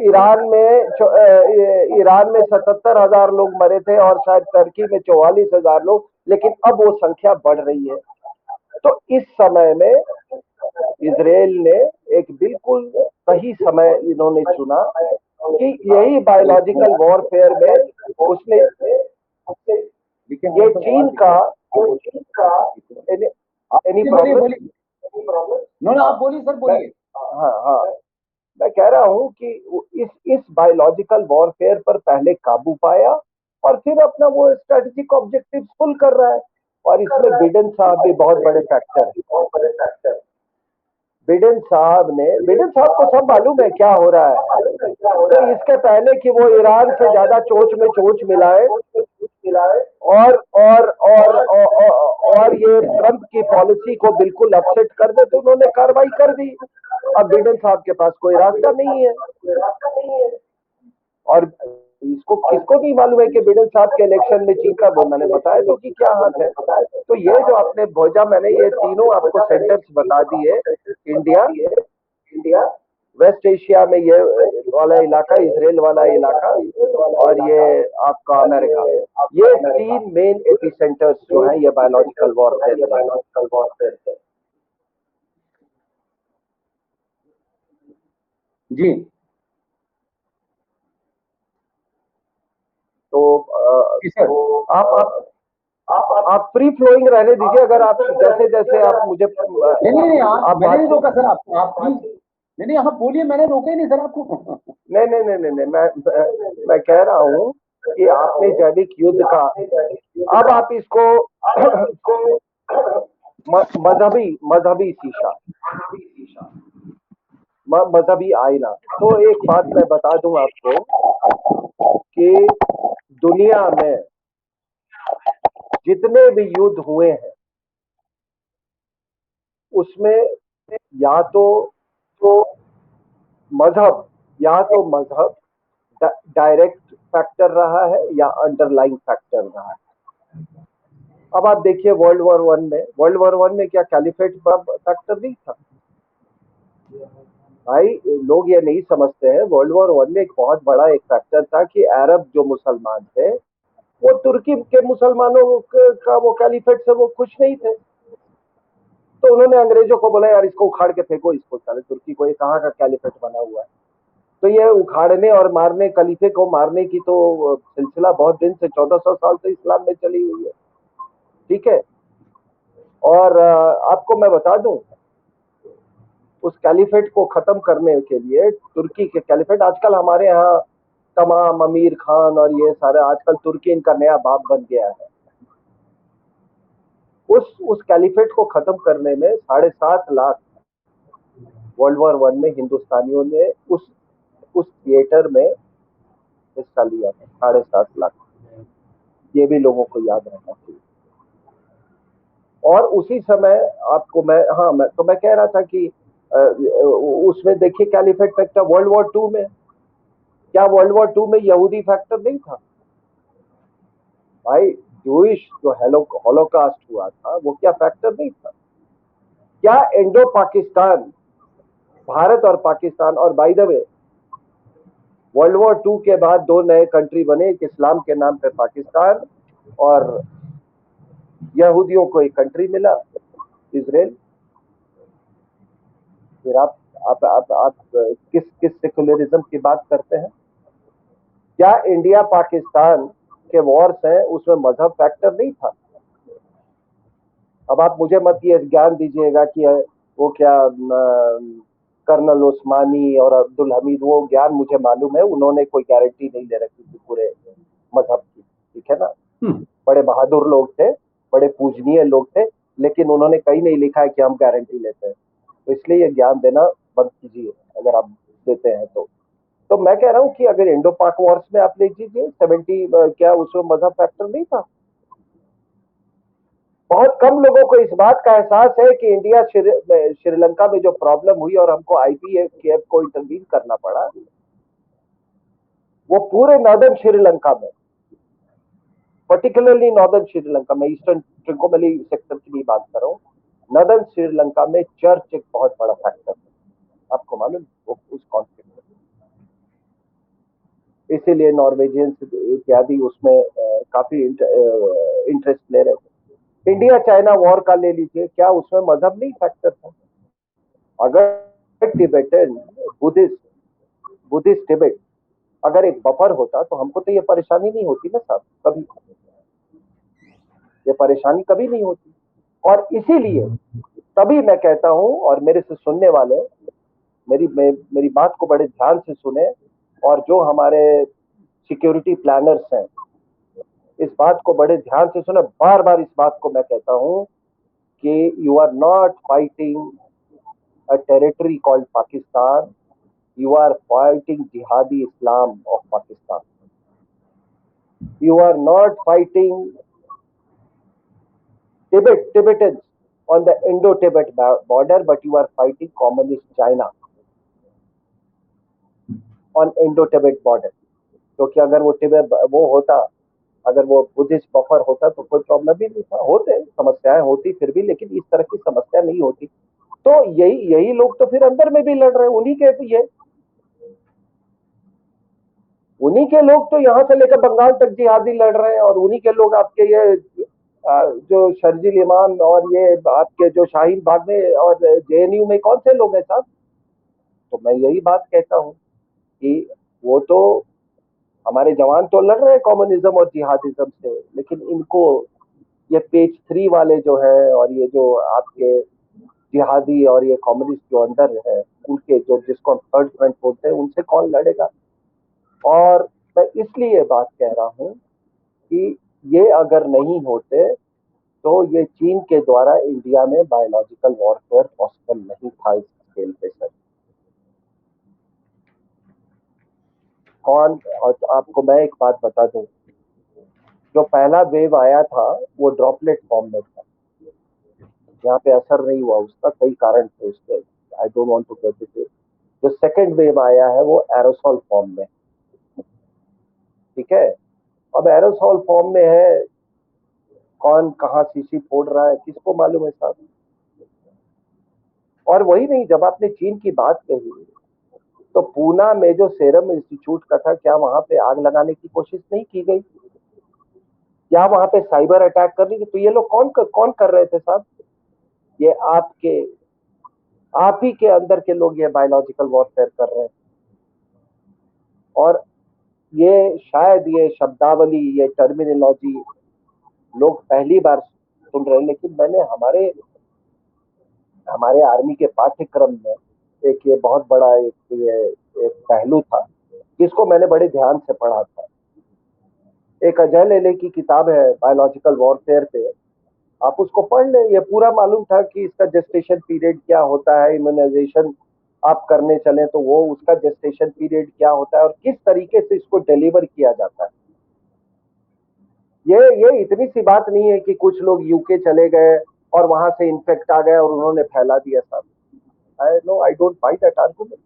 ईरान में 77,000 लोग मरे थे और शायद टर्की में 44,000 लोग, लेकिन अब वो संख्या बढ़ रही है। तो इस समय में इजराइल ने एक बिल्कुल सही समय इन्होंने चुना कि यही बायोलॉजिकल वॉरफेयर में उसने ये चीन का एनी प्रॉब्लम। नो आप बोलिए सर, बोलिए। हाँ हाँ, मैं कह रहा हूं कि इस बायोलॉजिकल वॉरफेयर पर पहले काबू पाया और फिर अपना वो स्ट्रेटेजिक ऑब्जेक्टिव फुल कर रहा है। और इसमें बिडेन साहब भी बहुत बड़े फैक्टर है। बिडेन साहब को सब मालूम है क्या हो रहा है। तो इसके पहले कि वो ईरान से ज्यादा चोंच में चोंच मिलाए और ये ट्रंप की पॉलिसी को बिल्कुल अपसेट कर दे, तो उन्होंने कार्रवाई कर दी। अब बिडेन साहब के पास कोई रास्ता नहीं है। और इसको किसको नहीं मालूम है कि बिडेन साहब के इलेक्शन में जीता, वो मैंने बताया तो कि क्या हाथ है। तो ये जो आपने भेजा, मैंने ये तीनों आपको सेंटर्स बता दिए, इंडिया, वेस्ट एशिया में ये वाला इलाका, इसराइल वाला इलाका, और ये आपका अमेरिका, ये 3 मेन एपी सेंटर्स जो है ये बायोलॉजिकल वॉरफेयर है। जी। तो आप फ्री फ्लोइंग रहने दीजिए। अगर आप जैसे जैसे आप मुझे नहीं मैंने नहीं रोका सर, आप प्लीज, नहीं आप बोलिए, मैंने रोका ही नहीं सर आपको। नहीं, मैं कह रहा हूँ कि आपने जैविक युद्ध का, अब आप इसको मजहबी शीशा, मजहबी आईना। तो एक बात मैं बता दूं आपको कि दुनिया में जितने भी युद्ध हुए हैं उसमें या तो मजहब डायरेक्ट फैक्टर रहा है या अंडरलाइंग फैक्टर रहा है। अब आप देखिए वर्ल्ड वॉर वन में क्या कैलिफेट फैक्टर नहीं था? भाई लोग ये नहीं समझते हैं, वर्ल्ड वॉर 1 में एक बहुत बड़ा एक फैक्टर था कि अरब जो मुसलमान थे वो तुर्की के मुसलमानों का वो कैलिफेट से वो खुश नहीं थे। तो उन्होंने अंग्रेजों को बोला यार इसको उखाड़ के फेंको, इसको साले तुर्की को, ये कहाँ का कैलिफेट बना हुआ है। तो ये उखाड़ने और मारने, खलीफे को मारने की तो सिलसिला बहुत दिन से, 1400 साल से इस्लाम में चली हुई है। ठीक है। और आपको मैं बता दूं, उस कैलिफेट को खत्म करने के लिए, तुर्की के कैलिफेट, आजकल हमारे यहाँ तमाम अमीर खान और ये सारे, आजकल तुर्की इनका नया बाप बन गया है। उस कैलिफेट को खत्म करने में 7.5 लाख वर्ल्ड वॉर 1 में हिंदुस्तानियों ने उस थिएटर में हिस्सा लिया था। 7.5 लाख, ये भी लोगों को याद रखना चाहिए। और उसी समय आपको मैं, हाँ मैं कह रहा था कि उसमें देखिए कैलिफेट फैक्टर वर्ल्ड वॉर 2 में, क्या वर्ल्ड वॉर 2 में यहूदी फैक्टर नहीं था भाई? जूइश जो होलोकास्ट हुआ था वो क्या फैक्टर नहीं था? क्या इंडो पाकिस्तान, भारत और पाकिस्तान, और by the way world war 2 के बाद दो नए कंट्री बने, एक इस्लाम के नाम पे पाकिस्तान, और यहूदियों को एक कंट्री मिला, इसराइल। फिर आप किस किस सेकुलरिज्म की बात करते हैं? क्या इंडिया पाकिस्तान के वॉर्स हैं उसमें मजहब फैक्टर नहीं था? अब आप मुझे मत ये ज्ञान दीजिएगा कि वो क्या कर्नल उस्मानी और अब्दुल हमीद, वो ज्ञान मुझे मालूम है, उन्होंने कोई गारंटी नहीं ले रखी थी पूरे मजहब की। ठीक है ना? बड़े बहादुर लोग थे, बड़े पूजनीय लोग थे, लेकिन उन्होंने कहीं नहीं लिखा है कि हम गारंटी लेते हैं। तो इसलिए ये ज्ञान देना बंद कीजिए अगर आप देते हैं तो मैं कह रहा हूँ कि अगर इंडो पाक वॉर्स में आप देख लीजिए 70, क्या उसमें मजहब फैक्टर नहीं था? बहुत कम लोगों को इस बात का एहसास है कि इंडिया श्रीलंका में जो प्रॉब्लम हुई और हमको आईपीएफ को इंटरवीन करना पड़ा, वो पूरे नॉर्दर्न श्रीलंका में, पर्टिकुलरली नॉर्दर्न श्रीलंका में, ईस्टर्न ट्रिकोमली सेक्टर की नहीं बात कर रहा हूँ, नॉर्दर्न श्रीलंका में चर्च एक बहुत बड़ा फैक्टर है। आपको मालूम वो उस कॉन्फ्लिक्ट में, इसीलिए नॉर्वेजियंस इत्यादि उसमें काफी इंटरेस्ट ले रहे थे। इंडिया चाइना वॉर का ले लीजिए, क्या उसमें मजहब नहीं फैक्टर था? अगर टिबेटन, बुद्धिस्ट बुद्धिस्ट टिबेट अगर एक बफर होता तो हमको तो ये परेशानी नहीं होती ना साहब, कभी ये परेशानी कभी नहीं होती। और इसीलिए तभी मैं कहता हूं, और मेरे से सुनने वाले मेरी बात को बड़े ध्यान से सुने, और जो हमारे सिक्योरिटी प्लानर्स हैं इस बात को बड़े ध्यान से सुने, बार बार इस बात को मैं कहता हूं कि you are not fighting a territory called Pakistan, you are fighting Jihadi Islam of Pakistan. You are not fighting Tibetans on the Indo-Tibet border, but you are fighting communist China on Indo-Tibet border. क्योंकि अगर वो Tibet वो होता, अगर वो Buddhist buffer होता तो कोई प्रॉब्लम भी नहीं था। होते समस्याएं होती फिर भी, लेकिन इस तरह की समस्या नहीं होती। तो यही यही लोग तो फिर अंदर में भी लड़ रहे हैं, उन्हीं के लोग तो यहाँ से लेकर बंगाल तक जिहादी लड़ रहे हैं, और उन्हीं के लोग आपके ये जो शर्जील इमाम और ये आपके जो शाहीन बाग में और जेएनयू में कौन से लोग हैं साहब? तो मैं यही बात कहता हूँ कि वो तो हमारे जवान तो लड़ रहे हैं कम्युनिज्म और जिहादिज्म से, लेकिन इनको ये पेज 3 वाले जो है और ये जो आपके जिहादी और ये कम्युनिस्ट जो अंदर है, उनके जो, जिसको हम थर्ड फ्रंट बोलते हैं, उनसे कौन लड़ेगा? और मैं इसलिए बात कह रहा हूँ कि ये अगर नहीं होते तो ये चीन के द्वारा इंडिया में बायोलॉजिकल वॉरफेयर पॉसिबल नहीं था इस स्केल पे सर। कौन, और आपको मैं एक बात बता दूं, जो पहला वेव आया था वो ड्रॉपलेट फॉर्म में था, यहाँ पे असर नहीं हुआ उसका, कई कारण थे उसके, I don't want to get it. जो सेकंड वेव आया है वो एरोसॉल फॉर्म में, ठीक है? अब एरोसॉल फॉर्म में है, कौन कहाँ शीशी फोड़ रहा है किसको मालूम है साहब? और वही नहीं, जब आपने चीन की बात कही तो पूना में जो सेरम इंस्टीट्यूट का था, क्या वहां पे आग लगाने की कोशिश नहीं की गई? क्या वहां पे साइबर अटैक करने की? तो ये लोग कौन कर रहे थे साहब? ये आप ही के अंदर के लोग ये बायोलॉजिकल वॉरफेयर कर रहे हैं। और ये शायद ये शब्दावली, ये टर्मिनोलॉजी लोग पहली बार सुन रहे हैं, लेकिन मैंने हमारे हमारे आर्मी के पाठ्यक्रम में एक ये बहुत बड़ा एक पहलू था जिसको मैंने बड़े ध्यान से पढ़ा था। एक अजय लेले की किताब है बायोलॉजिकल वॉरफेयर पे, आप उसको पढ़ लें। ये पूरा मालूम था कि इसका जेस्टेशन पीरियड क्या होता है, इम्यूनाइजेशन आप करने चले तो वो उसका जेस्टेशन पीरियड क्या होता है और किस तरीके से इसको डिलीवर किया जाता है। ये इतनी सी बात नहीं है कि कुछ लोग यूके चले गए और वहां से इन्फेक्ट आ गए और उन्होंने फैला दिया सब। I don't buy that argument.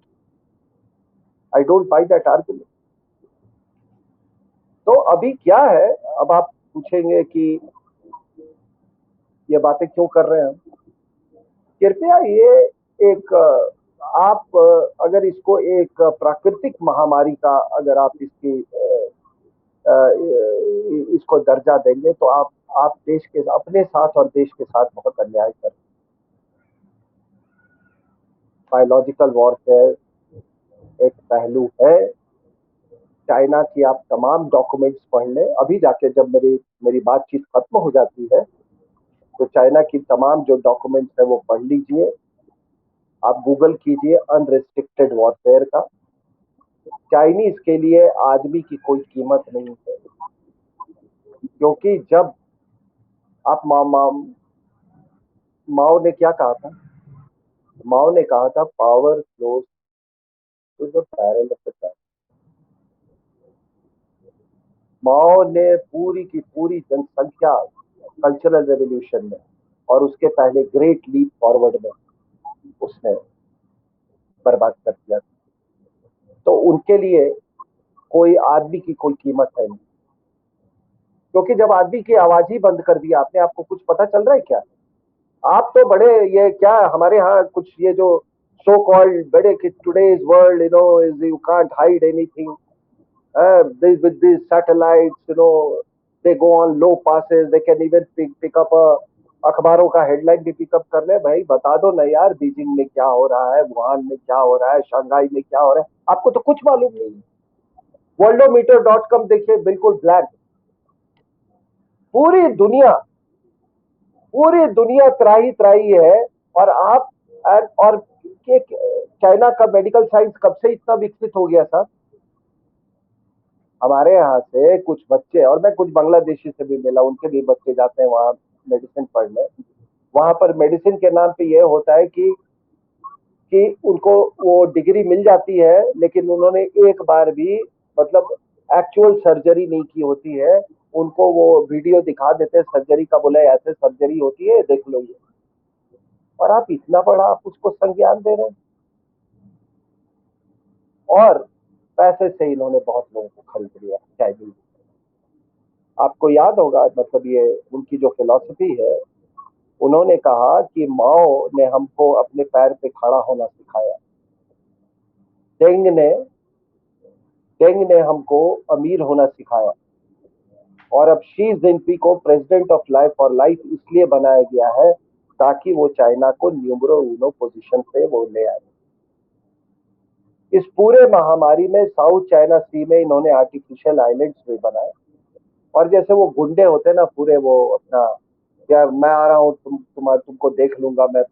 I don't buy that argument. तो अभी क्या है, अब आप पूछेंगे कि ये बातें क्यों कर रहे हैं हम? कृपया ये एक आप अगर इसको एक प्राकृतिक महामारी का अगर आप इसको दर्जा देंगे तो आप देश के अपने साथ और देश के साथ बहुत अन्याय कर। बायोलॉजिकल वॉरफेयर एक पहलू है। चाइना की आप तमाम डॉक्यूमेंट्स पढ़ लें, अभी जाके जब मेरी मेरी बातचीत खत्म हो जाती है तो चाइना की तमाम जो डॉक्यूमेंट्स है वो पढ़ लीजिए। आप गूगल कीजिए अनरिस्ट्रिक्टेड वॉरफेयर का। चाइनीज के लिए आदमी की कोई कीमत नहीं है, क्योंकि जब आप माओ ने क्या कहा था? माओ ने कहा था power flows to the barrel of the time. Mao ने पूरी की पूरी जनसंख्या कल्चरल रेवोल्यूशन में और उसके पहले ग्रेट लीप फॉरवर्ड में उसने बर्बाद कर दिया। तो उनके लिए कोई आदमी की कोई कीमत है नहीं, क्योंकि जब आदमी की आवाज ही बंद कर दिया आपने, आपको कुछ पता चल रहा है क्या? आप तो बड़े ये क्या हमारे यहाँ कुछ ये जो सो कॉल्ड बड़े कि today's world is you can't hide anything with these satellites, they go on low passes, they can even pick up अखबारों का हेडलाइन भी पिकअप कर ले। भाई बता दो ना यार, बीजिंग में क्या हो रहा है, वुहान में क्या हो रहा है, शंघाई में क्या हो रहा है, आपको तो कुछ मालूम नहीं है। worldometer.com देखिए, बिल्कुल ब्लैंक। पूरी दुनिया पूरी दुनिया त्राही त्राही है। और आप और चाइना का मेडिकल साइंस कब से इतना विकसित हो गया था? हमारे यहाँ से कुछ बच्चे, और मैं कुछ बांग्लादेशी से भी मिला, उनके भी बच्चे जाते हैं वहाँ मेडिसिन पढ़ने। वहां पर मेडिसिन के नाम पे ये होता है कि उनको वो डिग्री मिल जाती है, लेकिन उन्होंने एक बार भी मतलब एक्चुअल सर्जरी नहीं की होती है। उनको वो वीडियो दिखा देते हैं सर्जरी का, बोले ऐसे सर्जरी होती है, देख लो ये। और आप इतना बड़ा आप उसको संज्ञान दे रहे हैं। और पैसे से इन्होंने बहुत लोगों को खरीद लिया चाइनीज। आपको याद होगा, मतलब ये उनकी जो फिलॉसफी है, उन्होंने कहा कि माओ ने हमको अपने पैर पे खड़ा होना सिखाया, डेंग ने डेंग ने हमको अमीर होना सिखाया, और अब शी जिनपिंग को प्रेसिडेंट ऑफ लाइफ और लाइफ इसलिए बनाया गया है ताकि वो चाइना को न्यूमरो उनो पोजीशन पे वो ले आए। इस पूरे महामारी में साउथ चाइना सी में इन्होंने आर्टिफिशियल आइलैंड्स भी बनाए। और जैसे वो गुंडे होते हैं ना पूरे, वो अपना क्या, मैं आ रहा हूँ, तुमको देख लूंगा मैं,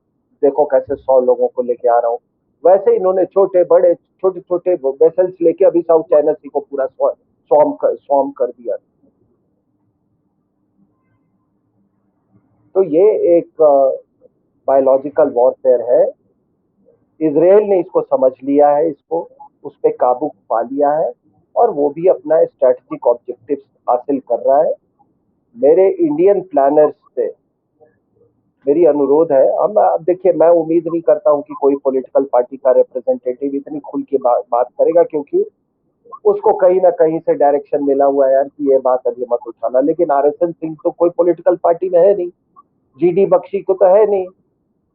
देखो कैसे 100 लोगों को लेके आ रहा हूँ, वैसे इन्होंने छोटे बड़े छोटे छोटे वेसल्स लेके अभी साउथ चाइना सी को पूरा स्वॉर्म कर दिया। तो ये एक बायोलॉजिकल वॉरफेयर है। इसराइल ने इसको समझ लिया है, इसको उस पर काबू पा लिया है, और वो भी अपना स्ट्रेटेजिक ऑब्जेक्टिव हासिल कर रहा है। मेरे इंडियन प्लानर्स से मेरी अनुरोध है, अब देखिए, मैं उम्मीद नहीं करता हूं कि कोई पॉलिटिकल पार्टी का रिप्रेजेंटेटिव इतनी खुल के बात करेगा, क्योंकि उसको कहीं ना कहीं से डायरेक्शन मिला हुआ है यार कि ये बात अभी मत उठाना। लेकिन आरएसएन सिंह तो कोई पॉलिटिकल पार्टी में है नहीं, जीडी बख्शी को तो है नहीं,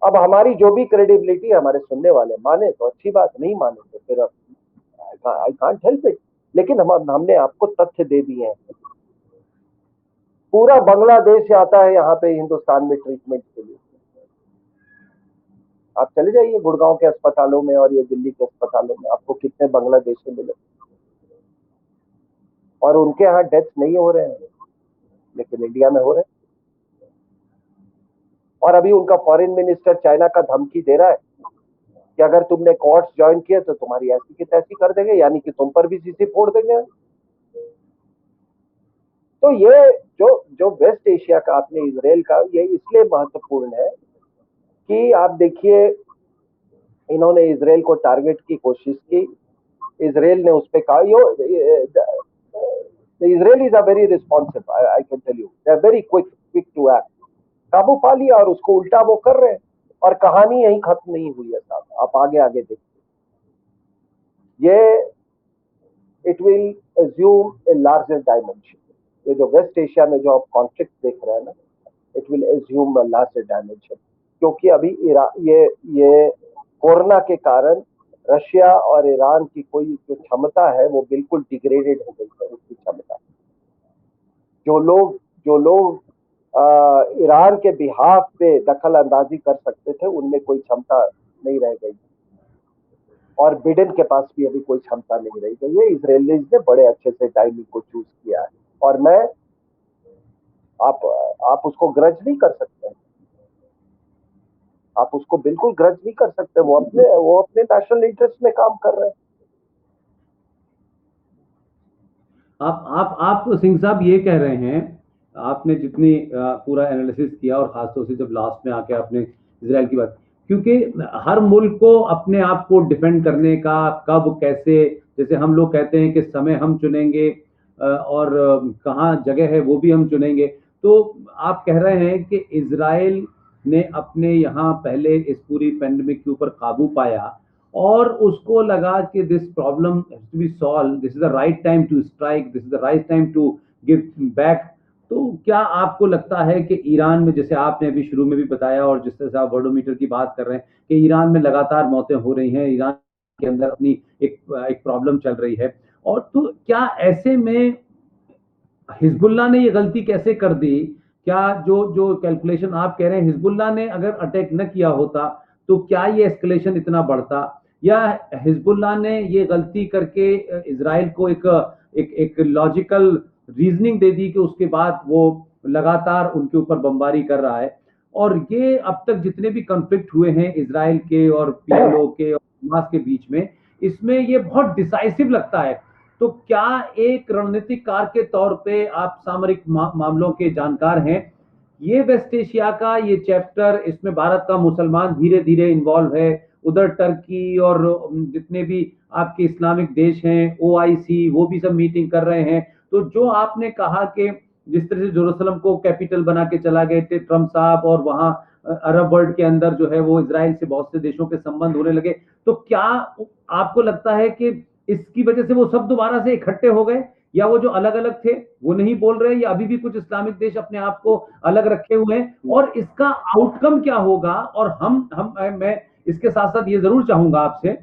अब हमारी जो भी क्रेडिबिलिटी हमारे सुनने वाले माने तो अच्छी बात, नहीं माने तो फिर आई कांट हेल्प इट। लेकिन हमने आपको तथ्य दे दिए हैं। पूरा बांग्लादेश आता है यहाँ पे हिंदुस्तान में ट्रीटमेंट के लिए। आप चले जाइए गुड़गांव के अस्पतालों में और ये दिल्ली के अस्पतालों में, आपको कितने बांग्लादेशी मिले, और उनके यहाँ डेथ नहीं हो रहे हैं, लेकिन इंडिया में हो रहे हैं। और अभी उनका फॉरेन मिनिस्टर चाइना का धमकी दे रहा है कि अगर तुमने कोर्ट्स ज्वाइन किए तो तुम्हारी ऐसी की तैसी कर देंगे, यानी कि तुम पर भी सीसी फोड़ देंगे। तो ये जो जो वेस्ट एशिया का, आपने इजराइल का, ये इसलिए महत्वपूर्ण है कि आप देखिए, इन्होंने इजराइल को टारगेट की कोशिश की, इजराइल ने उस पर कहा, yo Israel is a very responsive, I can tell you, they are very quick to act. काबू पा लिया और उसको उल्टा वो कर रहे हैं, और कहानी यही खत्म नहीं हुई है साहब, आप आगे आगे देखिए। ये it will assume a larger dimension. ये जो वेस्ट एशिया में जो आप कॉन्फ्लिक्ट देख रहे हैं ना, it will assume a larger dimension, क्योंकि अभी ये कोरोना के कारण रशिया और ईरान की कोई जो क्षमता है वो बिल्कुल डिग्रेडेड हो गई है, उसकी क्षमता। जो लोग ईरान के बिहाफ पे दखल अंदाजी कर सकते थे, उनमें कोई क्षमता नहीं रह गई, और बिडेन के पास भी अभी कोई क्षमता नहीं रही गई है। इजरायलीज ने बड़े अच्छे से टाइमिंग को चूज किया है, और मैं आप आप उसको ग्रज नहीं कर सकते, आप उसको बिल्कुल ग्रज नहीं कर सकते। वो अपने नेशनल इंटरेस्ट में काम कर रहे हैं। आप सिंह साहब ये कह रहे हैं, आपने जितनी पूरा एनालिसिस किया, और खासतौर से जब लास्ट में आके आपने इसराइल की बात, क्योंकि हर मुल्क को अपने आप को डिफेंड करने का कब कैसे, जैसे हम लोग कहते हैं कि समय हम चुनेंगे और कहाँ जगह है वो भी हम चुनेंगे। तो आप कह रहे हैं कि इसराइल ने अपने यहाँ पहले इस पूरी पेंडेमिक के ऊपर काबू पाया, और उसको लगा कि this problem has to be solve, this is the right time to strike, this is the right time to give back. तो क्या आपको लगता है कि ईरान में, जैसे आपने अभी शुरू में भी बताया और जिस तरह से आप वर्डोमीटर की बात कर रहे हैं कि ईरान में लगातार मौतें हो रही हैं, ईरान के अंदर अपनी एक प्रॉब्लम चल रही है, और तो क्या ऐसे में हिजबुल्ला ने ये गलती कैसे कर दी? क्या जो जो कैलकुलेशन आप कह रहे हैं, हिजबुल्ला ने अगर अटैक न किया होता तो क्या ये एस्केलेशन इतना बढ़ता, या हिजबुल्ला ने ये गलती करके इजराइल को एक एक एक लॉजिकल रीजनिंग दे दी कि उसके बाद वो लगातार उनके ऊपर बमबारी कर रहा है? और ये अब तक जितने भी कॉन्फ्लिक्ट हुए हैं इजराइल के और पीएलओ के और हमास के बीच में, इसमें ये बहुत डिसाइसिव लगता है। तो क्या एक रणनीतिकार के तौर पे, आप सामरिक मामलों के जानकार हैं, ये वेस्ट एशिया का ये चैप्टर, इसमें भारत का मुसलमान धीरे धीरे इन्वॉल्व है, उधर टर्की और जितने भी आपके इस्लामिक देश हैं, ओआईसी, वो भी सब मीटिंग कर रहे हैं। तो जो आपने कहा कि जिस तरह से जेरूसलम को कैपिटल बना के चला गए थे ट्रम्प साहब, और वहां अरब वर्ल्ड के अंदर जो है वो इजराइल से बहुत से देशों के संबंध होने लगे, तो क्या आपको लगता है कि इसकी वजह से वो सब दोबारा से इकट्ठे हो गए, या वो जो अलग अलग थे वो नहीं बोल रहे, या अभी भी कुछ इस्लामिक देश अपने आप को अलग रखे हुए हैं, और इसका आउटकम क्या होगा? और हम मैं इसके साथ साथ ये जरूर चाहूंगा आपसे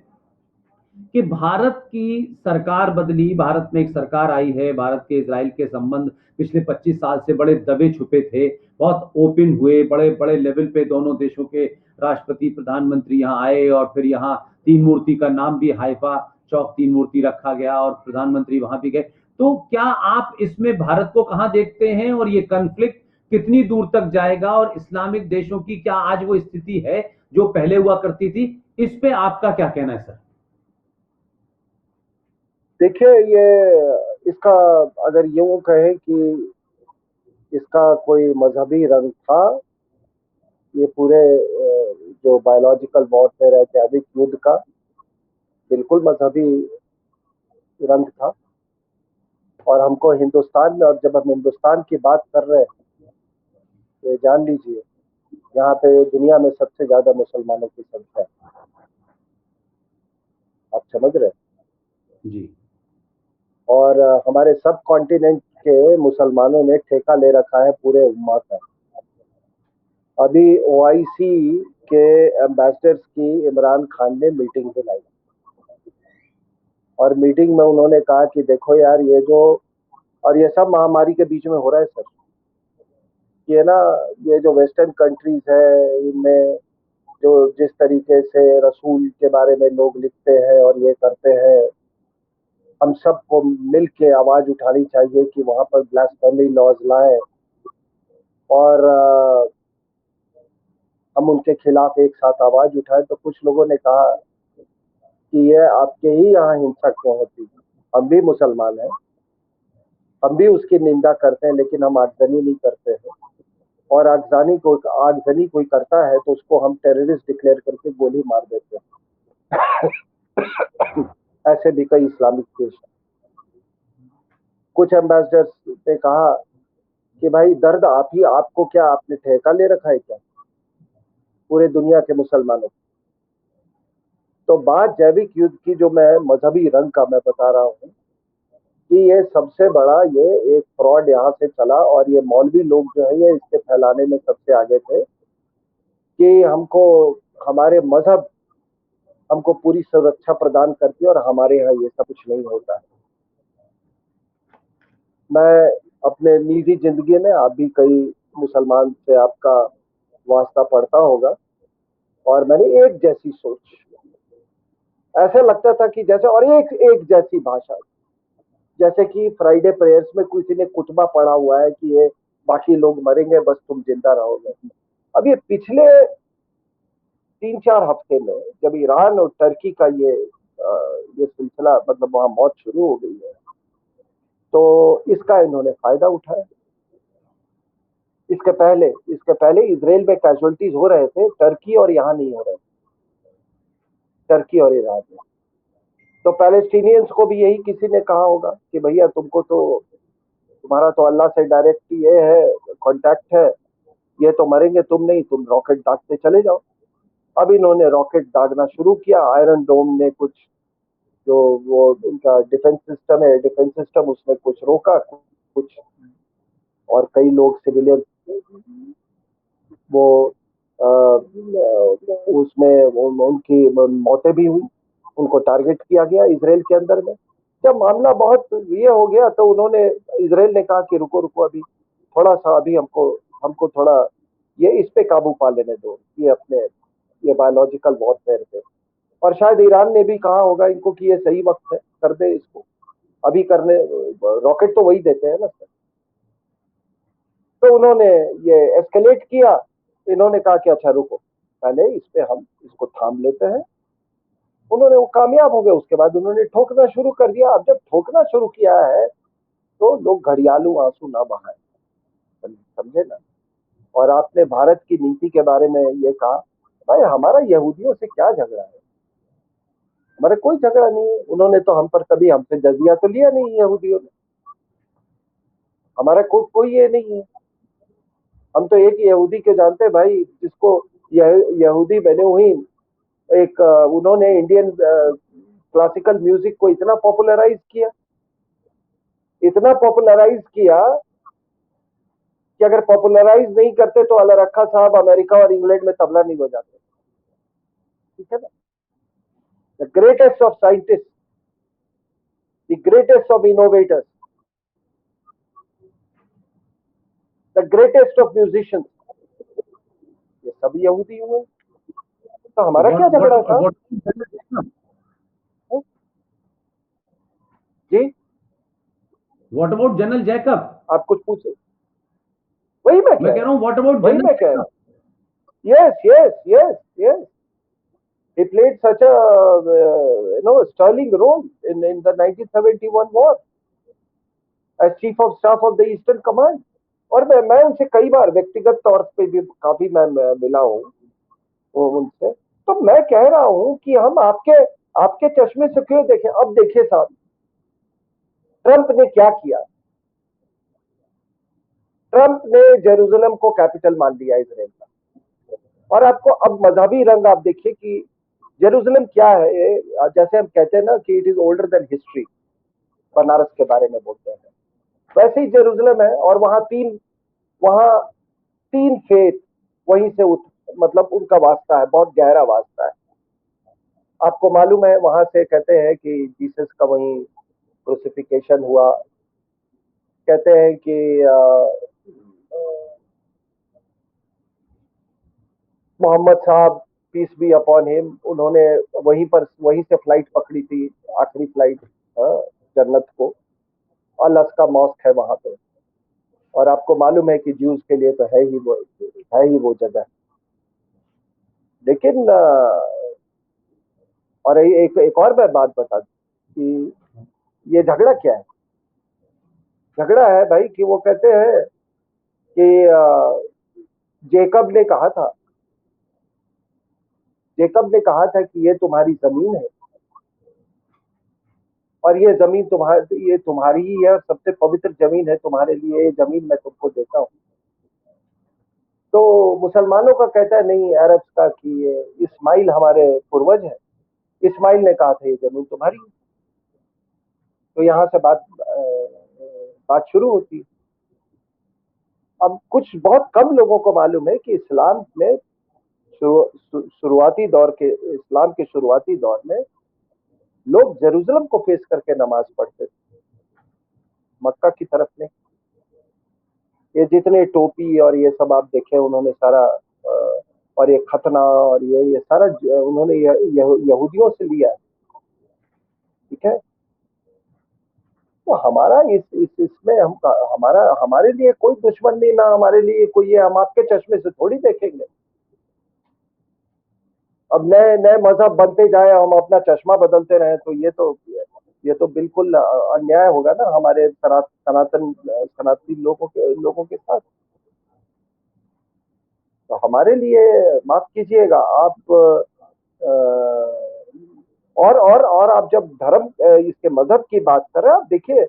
कि भारत की सरकार बदली, भारत में एक सरकार आई है, भारत के इजराइल के संबंध पिछले 25 साल से बड़े दबे छुपे थे, बहुत ओपन हुए, बड़े बड़े लेवल पे दोनों देशों के राष्ट्रपति प्रधानमंत्री यहाँ आए, और फिर यहाँ तीन मूर्ति का नाम भी हाइफा चौक तीन मूर्ति रखा गया, और प्रधानमंत्री वहां भी गए। तो क्या आप इसमें भारत को कहां देखते हैं, और ये कन्फ्लिक्ट कितनी दूर तक जाएगा, और इस्लामिक देशों की क्या आज वो स्थिति है जो पहले हुआ करती थी? इस पे आपका क्या कहना है सर? देखिए, ये इसका अगर यूं कहें कि इसका कोई मजहबी रंग था, ये पूरे जो बायोलॉजिकल वॉरफेयर है, जैविक युद्ध का बिल्कुल मजहबी रंग था। और हमको हिंदुस्तान में, और जब हम हिंदुस्तान की बात कर रहे हैं तो ये जान लीजिए, यहाँ पे दुनिया में सबसे ज्यादा मुसलमानों की संख्या है। आप समझ रहे हैं? जी। और हमारे सब कॉन्टिनेंट के मुसलमानों ने ठेका ले रखा है पूरे उम्मा का। अभी ओआईसी के एम्बेसडर्स की इमरान खान ने मीटिंग बुलाई और मीटिंग में उन्होंने कहा कि देखो यार, ये जो, और ये सब महामारी के बीच में हो रहा है सर, ये ना, ये जो वेस्टर्न कंट्रीज है, इनमें जो जिस तरीके से रसूल के बारे में लोग लिखते हैं और ये करते हैं, हम सबको मिल के आवाज उठानी चाहिए कि वहां पर ब्लास्फेमी लॉज लाएं और हम उनके खिलाफ एक साथ आवाज उठाएं। तो कुछ लोगों ने कहा कि ये आपके ही यहाँ हिंसा क्यों होती है, हम भी मुसलमान हैं, हम भी उसकी निंदा करते हैं, लेकिन हम आगजनी नहीं करते हैं, और आगजनी कोई करता है तो उसको हम टेररिस्ट डिक्लेयर करके गोली मार देते हैं। ऐसे भी कई इस्लामिक देश हैं। कुछ एम्बेसडर्स ने कहा कि भाई दर्द आप ही, आपको क्या, आपने ठेका ले रखा है क्या पूरे दुनिया के मुसलमानों को? तो बात जैविक युद्ध की, जो मैं मजहबी रंग का मैं बता रहा हूँ कि ये सबसे बड़ा, ये एक फ्रॉड यहाँ से चला, और ये मौलवी लोग जो है ये इसके फैलाने में सबसे आगे थे कि हमको, हमारे मजहब हमको पूरी सुरक्षा प्रदान करती है और हमारे यहाँ ये सब कुछ नहीं होता है। मैं अपने निजी जिंदगी में, आप भी कई मुसलमान से आपका वास्ता पड़ता होगा, और मैंने एक जैसी सोच, ऐसे लगता था कि जैसे, और एक एक जैसी भाषा, जैसे कि फ्राइडे प्रेयर्स में किसी ने कुतबा पढ़ा हुआ है कि ये बाकी लोग मरेंगे बस तुम जिंदा रहोगे। अब ये पिछले 3-4 हफ्ते में जब ईरान और टर्की का ये सिलसिला, मतलब वहां मौत शुरू हो गई है, तो इसका इन्होंने फायदा उठाया। इसके पहले इजराइल में कैजुअलिटीज हो रहे थे, टर्की और यहाँ नहीं हो रहे थे, टर्की और ईरान में। तो पैलेस्टीनियंस को भी यही किसी ने कहा होगा कि भैया तुमको तो, तुम्हारा तो अल्लाह से डायरेक्ट ये है, कांटेक्ट है, ये तो मरेंगे, तुम नहीं, तुम रॉकेट दागते चले जाओ। अब इन्होंने रॉकेट दागना शुरू किया। आयरन डोम ने कुछ, जो वो इनका डिफेंस सिस्टम है, डिफेंस सिस्टम, उसने कुछ रोका, कुछ, और कई लोग सिविलियन वो उसमें उनकी मौतें भी हुई, उनको टारगेट किया गया इसराइल के अंदर में। जब मामला बहुत ये हो गया तो उन्होंने, इसराइल ने कहा कि रुको रुको, अभी थोड़ा सा, अभी हमको हमको थोड़ा ये इस पे काबू पा लेने दो, ये अपने ये बायोलॉजिकल वॉरफेयर पे। और शायद ईरान ने भी कहा होगा इनको कि ये सही वक्त है, कर दे इसको, अभी करने, रॉकेट तो वही देते हैं ना सर। तो उन्होंने ये एस्केलेट किया। इन्होंने कहा कि अच्छा रुको, पहले इस पे हम इसको थाम लेते हैं। उन्होंने, वो कामयाब हो गए, उसके बाद उन्होंने ठोकना शुरू कर दिया। अब जब ठोकना शुरू किया है तो लोग घड़ियालू आंसू ना बहाएं, समझे ना। और आपने भारत की नीति के बारे में ये कहा, भाई हमारा यहूदियों से क्या झगड़ा है? हमारा कोई झगड़ा नहीं है। उन्होंने तो हम पर कभी, हमसे जजिया तो लिया नहीं यहूदियों ने, हमारा कोई ये नहीं है। हम तो एक यहूदी के जानते हैं भाई, जिसको यहूदी बेनोहीन, एक उन्होंने इंडियन क्लासिकल म्यूजिक को इतना पॉपुलराइज किया, इतना पॉपुलराइज किया कि अगर पॉपुलराइज नहीं करते तो अला रखा साहब अमेरिका और इंग्लैंड में तबला नहीं बजाते। ठीक है ना। The greatest of scientist, the greatest of innovators, the greatest of musicians, ये सब यहूदी हुए। तो हमारा क्या झगड़ा था? जी, व्हाट अबाउट जनरल जैकब? आप कुछ पूछे? वही मैं कह रहा हूँ, व्हाट अबाउट वही मैं कह रहा हूँ। Yes, yes, yes, yes. He played such a sterling role in the 1971 war as Chief of Staff of the Eastern Command. और मैं उनसे कई बार व्यक्तिगत तौर पे भी काफी मैं मिला हूँ उनसे। तो मैं कह रहा हूँ कि हम आपके आपके चश्मे से क्यों देखें? अब देखिए साहब, ट्रंप ने क्या किया। ट्रंप ने जेरूसलम को कैपिटल मान लिया इसराइल का। और आपको अब मजहबी रंग आप देखिए कि जेरूसलम क्या है। जैसे हम कहते हैं ना कि it is older than history, Banaras के बारे में बोलते हैं, वैसे ही जेरूसलम है। और वहां तीन फेथ वहीं से मतलब उनका वास्ता है, बहुत गहरा वास्ता है। आपको मालूम है वहां से कहते हैं कि जीसस का वहीं क्रूसिफिकेशन हुआ। कहते हैं कि मोहम्मद साहब, पीस बी अपॉन हिम, उन्होंने वहीं से फ्लाइट पकड़ी थी, आखिरी फ्लाइट जन्नत को। अलास्का मॉस्क है वहां पे। और आपको मालूम है कि ज्यूज के लिए तो है ही वो जगह। लेकिन और एक और मैं बात बता दूं कि ये झगड़ा क्या है। झगड़ा है भाई कि वो कहते हैं कि जेकब ने कहा था जेकब ने कहा था कि ये तुम्हारी जमीन है और ये जमीन तुम्हारी ही है, सबसे पवित्र जमीन है तुम्हारे लिए, ये जमीन मैं तुमको देता हूँ। तो मुसलमानों का कहता है नहीं, अरब्स का कि ये इस्माइल हमारे पूर्वज है, इस्माइल ने कहा था ये जमीन तुम्हारी है। तो यहाँ से बात शुरू होती है। अब कुछ बहुत कम लोगों को मालूम है कि इस्लाम के शुरुआती दौर में लोग जेरूसलम को फेस करके नमाज पढ़ते थे, मक्का की तरफ नहीं। ये जितने टोपी और ये सब आप देखें, उन्होंने सारा और ये खतना और ये सारा उन्होंने यहूदियों से लिया है। ठीक है। तो हमारा इसमें हमारे लिए कोई दुश्मन नहीं, ना हमारे लिए कोई, ये हम आपके चश्मे से थोड़ी देखेंगे। अब नए नए मजहब बनते जाए, हम अपना चश्मा बदलते रहे, तो ये तो बिल्कुल अन्याय होगा ना हमारे सनातनी लोगों के साथ। तो हमारे लिए माफ कीजिएगा आप और आप जब इसके मजहब की बात कर रहे हैं, आप देखिए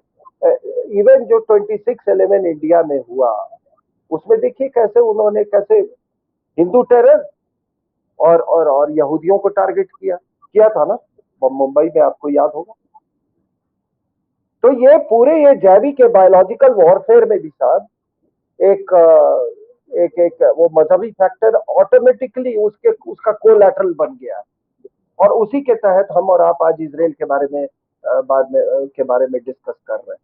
इवन जो 26/11 इंडिया में हुआ, उसमें देखिए कैसे हिंदू टेरर और यहूदियों को टारगेट किया था ना, मुंबई में, आपको याद होगा। तो ये जैविक के बायोलॉजिकल वॉरफेयर में भी साहब एक एक वो मजहबी फैक्टर ऑटोमेटिकली उसका कोलैटरल बन गया। और उसी के तहत हम और आप आज इसराइल के बारे में के बारे में डिस्कस कर रहे हैं।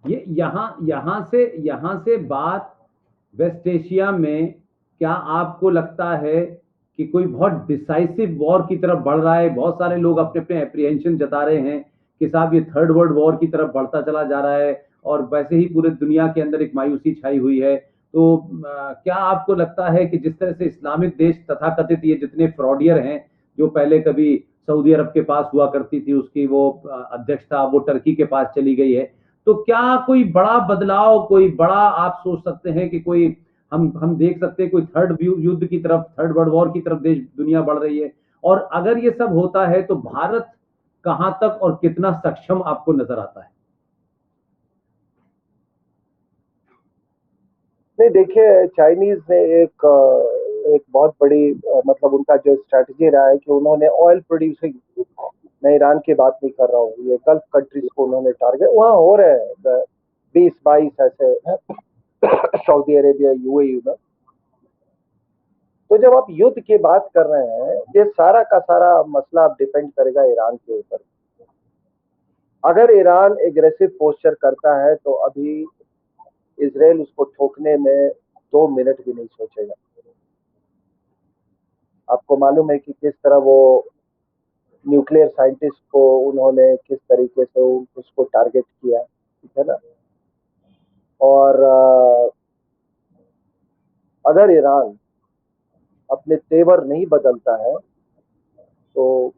ये यहाँ से बात वेस्ट एशिया में, क्या आपको लगता है कि कोई बहुत डिसाइसिव वॉर की तरफ बढ़ रहा है? बहुत सारे लोग अपने अपने एप्रीहेंशन जता रहे हैं कि साहब ये थर्ड वर्ल्ड वॉर की तरफ बढ़ता चला जा रहा है, और वैसे ही पूरे दुनिया के अंदर एक मायूसी छाई हुई है। तो क्या आपको लगता है कि जिस तरह से इस्लामिक देश तथाकथित ये जितने फ्रॉडियर हैं, जो पहले कभी सऊदी अरब के पास हुआ करती थी, उसकी वो अध्यक्षता वो टर्की के पास चली गई है, तो क्या कोई बड़ा बदलाव, कोई बड़ा आप सोच सकते हैं कि कोई हम देख सकते हैं कोई थर्ड युद्ध की तरफ, थर्ड वर्ल्ड वॉर की तरफ देश दुनिया बढ़ रही है? और अगर ये सब होता है तो भारत कहां तक और कितना सक्षम आपको नजर आता है? नहीं, देखिए, चाइनीज ने एक बहुत बड़ी मतलब उनका जो स्ट्रेटजी रहा है कि उन्होंने ऑयल प्रोड्यूसिंग, मैं ईरान की बात नहीं कर रहा हूँ, ये गल्फ कंट्रीज को उन्होंने टारगेट, वहाँ हो रहे हैं 20-22 ऐसे सऊदी अरेबिया, यूएई में। तो जब आप युद्ध की बात कर रहे हैं, ये सारा का सारा मसला अब डिपेंड करेगा ईरान के ऊपर। अगर ईरान एग्रेसिव पोस्चर करता है तो अभी इसराइल उसको ठोकने में 2 मिनट भी नहीं सोचेगा। आपको मालूम है कि किस तरह वो न्यूक्लियर साइंटिस्ट को उन्होंने किस तरीके से उसको टारगेट किया, ठीक है ना। और अगर ईरान अपने तेवर नहीं बदलता है तो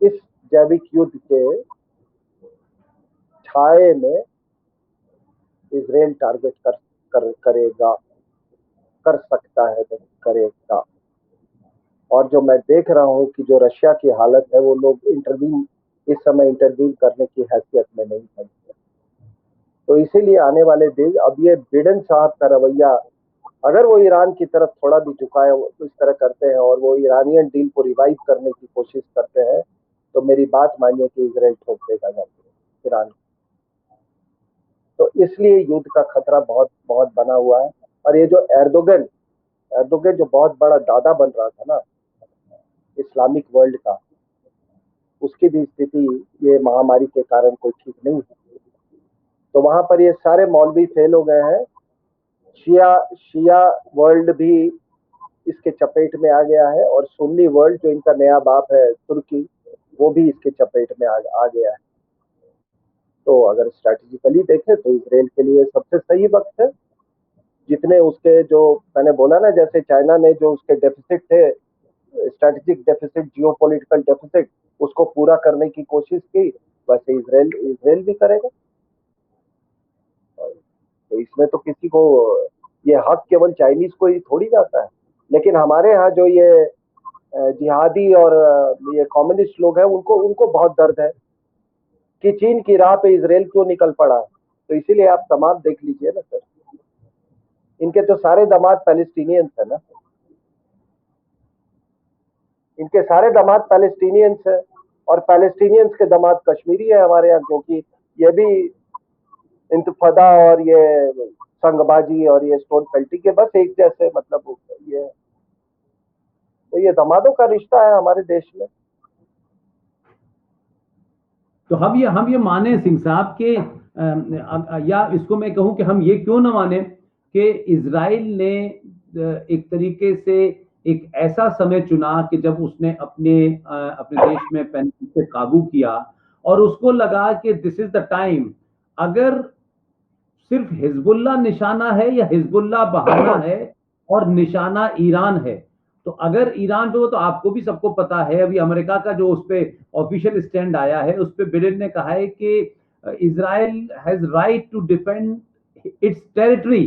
इस जैविक युद्ध के छाये में इसराइल टारगेट करेगा, कर सकता है, नहीं करेगा। और जो मैं देख रहा हूँ कि जो रशिया की हालत है, वो लोग इस समय इंटरवीन करने की हैसियत में नहीं है। तो इसीलिए आने वाले दिन, अब ये बिडेन साहब का रवैया, अगर वो ईरान की तरफ थोड़ा भी झुकाए, तो इस तरह करते हैं और वो ईरानियन डील को रिवाइव करने की कोशिश करते हैं, तो मेरी बात मानिए कि इसराइल ठोक देगा जाके ईरान। तो इसलिए युद्ध का खतरा बहुत बहुत बना हुआ है। और ये जो एर्दोगन एर्दोगन जो बहुत बड़ा दादा बन रहा था ना इस्लामिक वर्ल्ड का, उसकी भी स्थिति ये महामारी के कारण कोई ठीक नहीं है। तो वहां पर ये सारे मौलवी फेल हो गए हैं। शिया शिया वर्ल्ड भी इसके चपेट में आ गया है, और सुन्नी वर्ल्ड जो इनका नया बाप है तुर्की, वो भी इसके चपेट में आ गया है। तो अगर स्ट्रैटेजिकली देखें तो इसराइल के लिए सबसे सही वक्त है। जितने उसके, जो मैंने बोला ना, जैसे चाइना ने जो उसके डेफिसिट थे, स्ट्रैटेजिक डेफिसिट, जियोपॉलिटिकल डेफिसिट, उसको पूरा करने की कोशिश की, वैसे इसराइल इसराइल भी करेगा। तो इसमें तो किसी को ये हक केवल चाइनीज को ही थोड़ी जाता है। लेकिन हमारे यहाँ जो ये जिहादी और ये कम्युनिस्ट लोग हैं, उनको उनको बहुत दर्द है कि चीन की राह पे इसराइल क्यों निकल पड़ा। तो इसीलिए आप दामाद देख लीजिए ना सर, इनके तो सारे दामाद पैलेस्टीनियंस है ना, इनके सारे दामाद पैलेस्टीनियंस है, और पैलेस्टीनियंस के दामाद कश्मीरी है हमारे यहाँ, क्योंकि ये भी इंतफादा और ये संगबाजी और ये स्टोन पेल्टी के बस एक जैसे, मतलब ये, तो ये दामादों का रिश्ता है हमारे देश में। तो हम ये माने सिंह साहब के, या इसको मैं कहूं कि हम ये क्यों ना माने कि इजराइल ने एक तरीके से एक ऐसा समय चुना कि जब उसने अपने देश में पैनिक पे काबू किया, और उसको लगा कि दिस इज द टाइम। अगर सिर्फ हिजबुल्ला निशाना है या हिजबुल्ला बहाना है और निशाना ईरान है, तो अगर ईरान पे हो, तो आपको भी सबको पता है अभी अमेरिका का जो उस पे ऑफिशियल स्टैंड आया है, उस पे बिडेन ने कहा है कि Israel has right to defend its territory.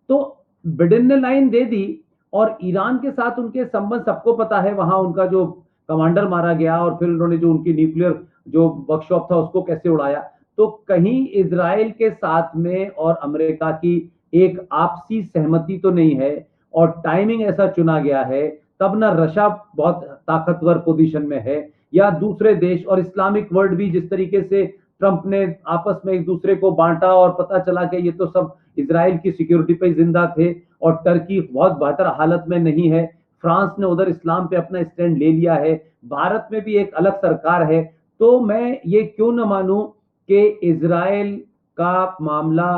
तो बिडेन ने लाइन दे दी, और ईरान के साथ उनके संबंध सबको पता है, वहां उनका जो कमांडर मारा गया और फिर उन्होंने जो उनकी न्यूक्लियर जो वर्कशॉप था उसको कैसे उड़ाया। तो कहीं इजराइल के साथ में और अमेरिका की एक आपसी सहमति तो नहीं है, और टाइमिंग ऐसा चुना गया है, तब ना रशिया बहुत ताकतवर पोजीशन में है, या दूसरे देश और इस्लामिक वर्ल्ड भी, जिस तरीके से ट्रंप ने आपस में एक दूसरे को बांटा और पता चला कि ये तो सब इजराइल की सिक्योरिटी पे जिंदा थे, और टर्की बहुत बेहतर हालत में नहीं है, फ्रांस ने उधर इस्लाम पे अपना स्टैंड ले लिया है, भारत में भी एक अलग सरकार है। तो मैं ये क्यों ना मानूं कि इजराइल का मामला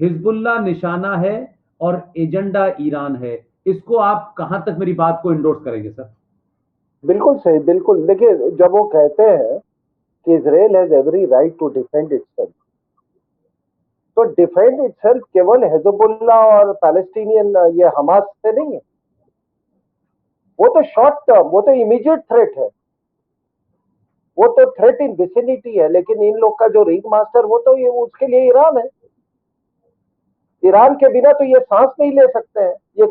हिजबुल्ला निशाना है और एजेंडा ईरान है। इसको आप कहां तक मेरी बात को इंडोर्स करेंगे सर? बिल्कुल सही, बिल्कुल। देखिए, जब वो कहते हैं कि Israel has every right to defend itself, तो डिफेंड इटसेल्फ केवल हिजबुल्ला और पैलेस्टीनियन ये हमास से नहीं है। वो तो शॉर्ट टर्म, वो तो इमीडिएट थ्रेट है, वो तो थ्रेट इन विसिनिटी है। लेकिन इन लोग का जो रिंग मास्टर, वो तो ये उसके लिए ईरान है। ईरान के बिना तो ये सांस नहीं ले सकते हैं। ये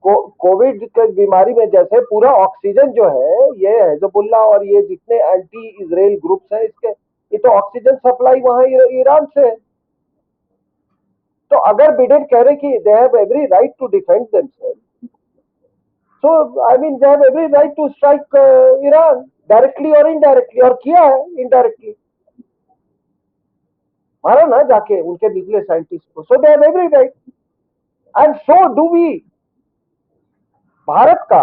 कोविड के बीमारी में जैसे पूरा ऑक्सीजन जो है, ये हिजबुल्ला और ये जितने एंटी इसराइल ग्रुप्स हैं, इसके ये तो ऑक्सीजन सप्लाई वहां ईरान से है। तो अगर बिडेन कह रहे कि they have every right to defend themselves, so I mean they have every right to strike Iran directly और इनडायरेक्टली, और किया है इनडायरेक्टली, मारा ना जाके उनके न्यूक्लियर साइंटिस्ट को। So they have every right, and so do we. Bharat का,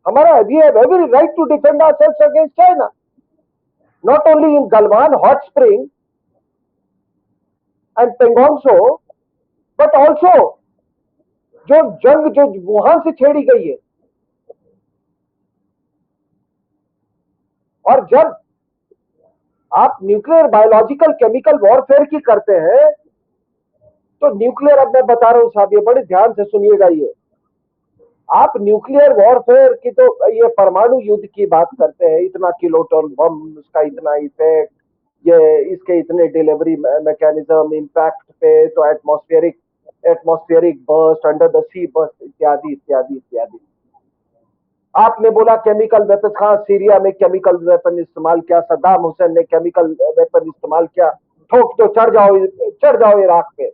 हमारा, we have every right to defend ourselves against China, not only in Galwan hot spring and Pangong Tso, but also जो जंग जो Wuhan से छेड़ी गई है। और जब आप न्यूक्लियर बायोलॉजिकल केमिकल वॉरफेयर की करते हैं, तो न्यूक्लियर, अब मैं बता रहा हूं साहब, ये बड़े ध्यान से सुनिएगा। ये आप न्यूक्लियर वॉरफेयर की, तो ये परमाणु युद्ध की बात करते हैं, इतना किलोटन बम, उसका इतना इफेक्ट, ये इसके इतने डिलीवरी मैकेनिज्म, इम्पैक्ट पे तो atmospheric burst, under the sea burst, इत्यादि इत्यादि इत्यादि। आपने बोला केमिकल वेपन, हाँ, सीरिया में केमिकल वेपन इस्तेमाल किया, सद्दाम हुसैन ने केमिकल वेपन इस्तेमाल किया, ठोक तो चढ़ जाओ इराक पे,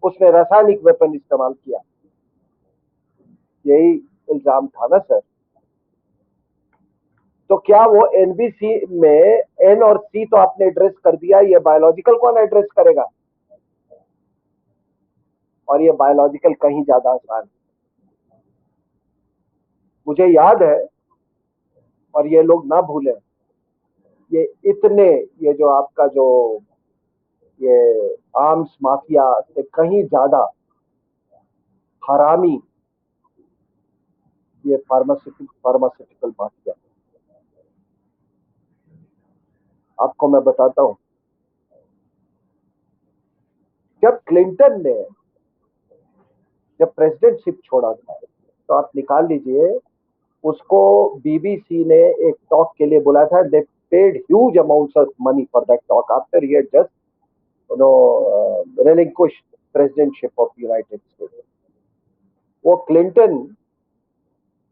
उसने रासायनिक वेपन इस्तेमाल किया। यही इल्जाम था ना सर। तो क्या वो एनबीसी में एन और सी तो आपने एड्रेस कर दिया, ये बायोलॉजिकल कौन एड्रेस करेगा? और ये बायोलॉजिकल कहीं ज्यादा आसान है। मुझे याद है, और ये लोग ना भूलें, ये इतने, ये जो आपका जो ये आर्म्स माफिया से कहीं ज्यादा हरामी ये फार्मास्यूटिकल माफिया। आपको मैं बताता हूं, जब क्लिंटन ने जब प्रेसिडेंटशिप छोड़ा था, तो आप निकाल लीजिए, उसको बीबीसी ने एक टॉक के लिए बुलाया था। दे paid huge amounts of money for that talk after he had just relinquished presidentship of United states. वो क्लिंटन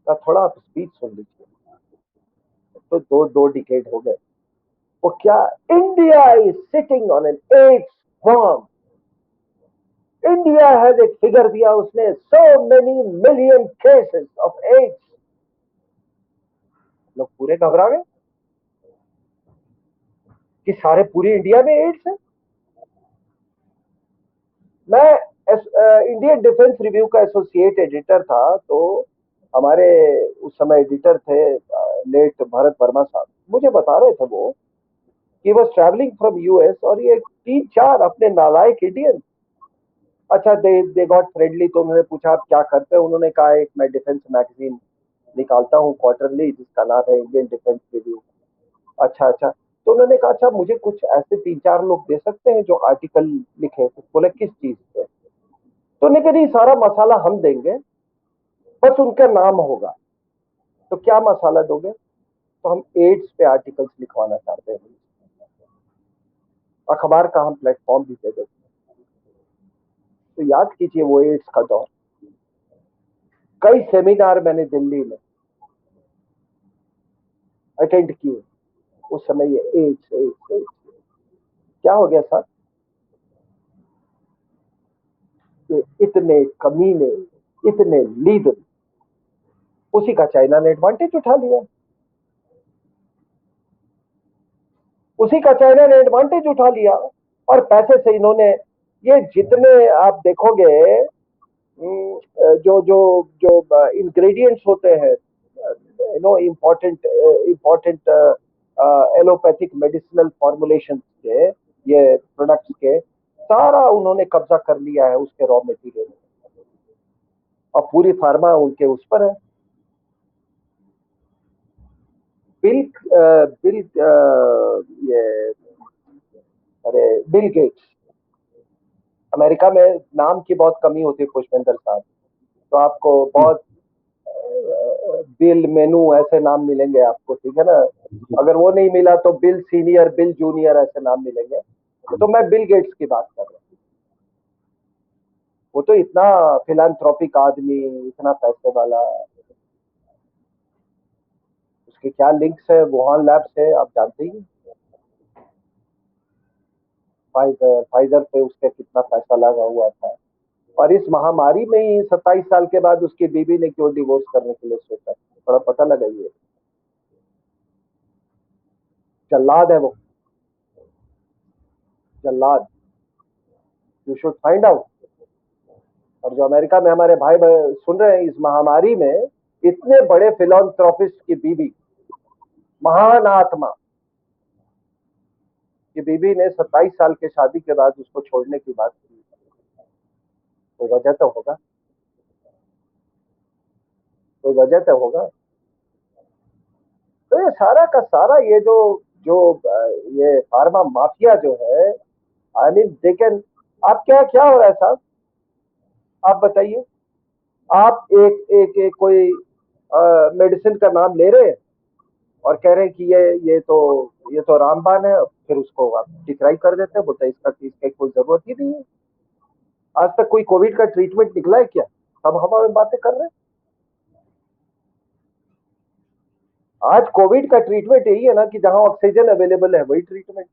का थोड़ा आप स्पीच सुन लीजिए, तो दो डिकेड हो गए। वो क्या, India is sitting on an AIDS bomb. India has एक फिगर दिया उसने, so many million cases of AIDS. लोग पूरे घबरा गए कि सारे पूरे इंडिया में एड्स है। मैं इंडियन डिफेंस रिव्यू का एसोसिएट एडिटर था, तो हमारे उस समय एडिटर थे लेट भरत वर्मा साहब। मुझे बता रहे थे वो कि वॉज ट्रैवलिंग फ्रॉम यूएस, और ये 3-4 अपने नालायक इंडियन, अच्छा दे गॉट फ्रेंडली। तो उन्होंने पूछा आप क्या करते हैं, उन्होंने कहा एक मैं डिफेंस मैगजीन निकालता हूँ क्वार्टरली, जिसका नाम है इंडियन डिफेंस रिव्यू। अच्छा अच्छा। तो उन्होंने कहा अच्छा मुझे कुछ ऐसे 3-4 लोग दे सकते हैं जो आर्टिकल लिखे। तो बोले किस चीज पे? तो उन्होंने कहा नहीं, सारा मसाला हम देंगे, बस उनका नाम होगा। तो क्या मसाला दोगे? तो हम एड्स पे आर्टिकल्स लिखवाना चाहते हैं, अखबार का हम प्लेटफॉर्म भी दे देते हैं। तो याद कीजिए वो एड्स का दौर, कई सेमिनार मैंने दिल्ली में अटेंड किए। उस समय ये एड्स एड्स एड्स क्या हो गया सर, कि इतने कमीने, इतने लीडर, उसी का चाइना ने एडवांटेज उठा लिया। उसी का चाइना ने एडवांटेज उठा लिया, और पैसे से इन्होंने ये जितने आप देखोगे जो जो जो इंग्रेडिएंट्स होते हैं, important important allopathic medicinal formulation के, ये प्रोडक्ट्स के, सारा उन्होंने कब्जा कर लिया है उसके रॉ मटेरियल, और पूरी फार्मा उनके उस पर है। बिल बिल ये अरे बिल गेट्स, अमेरिका में नाम की बहुत कमी होती है पुष्पेंद्र साहब, तो आपको बहुत बिल मेनू ऐसे नाम मिलेंगे आपको, ठीक है ना। अगर वो नहीं मिला तो बिल सीनियर, बिल जूनियर, ऐसे नाम मिलेंगे। तो मैं बिल गेट्स की बात कर रहा हूँ। वो तो इतना फिलांथ्रोपिक आदमी, इतना पैसे वाला, उसके क्या लिंक्स है वुहान लैब से आप जानते ही। फाइजर फाइजर पे उसके कितना पैसा लगा हुआ था, और इस महामारी में ही 27 साल के बाद उसकी बीवी ने क्यों डिवोर्स करने के लिए सोचा, थोड़ा पता लगाइए। जल्लाद है वो, जल्लाद, यू शुड फाइंड आउट। और जो अमेरिका में हमारे भाई सुन रहे हैं, इस महामारी में इतने बड़े फिलॉन्थ्रोपिस्ट की बीवी, महान आत्मा की बीवी ने 27 साल के शादी के बाद उसको छोड़ने की बात की, कोई वजह तो होगा, कोई वजह तो होगा। तो ये सारा का सारा ये जो जो ये फार्मा माफिया जो है, आई मीन दे कैन, आप क्या क्या हो रहा है साहब, आप बताइए। आप एक कोई मेडिसिन का नाम ले रहे हैं और कह रहे हैं कि ये तो रामबाण है, फिर उसको आप डिक्राइब कर देते हैं, बोलते हैं इसका कोई जरूरत ही नहीं है। आज तक कोई कोविड का ट्रीटमेंट निकला है क्या? सब हवा में बातें कर रहे हैं। आज कोविड का ट्रीटमेंट यही है ना कि जहां ऑक्सीजन अवेलेबल है वही treatment,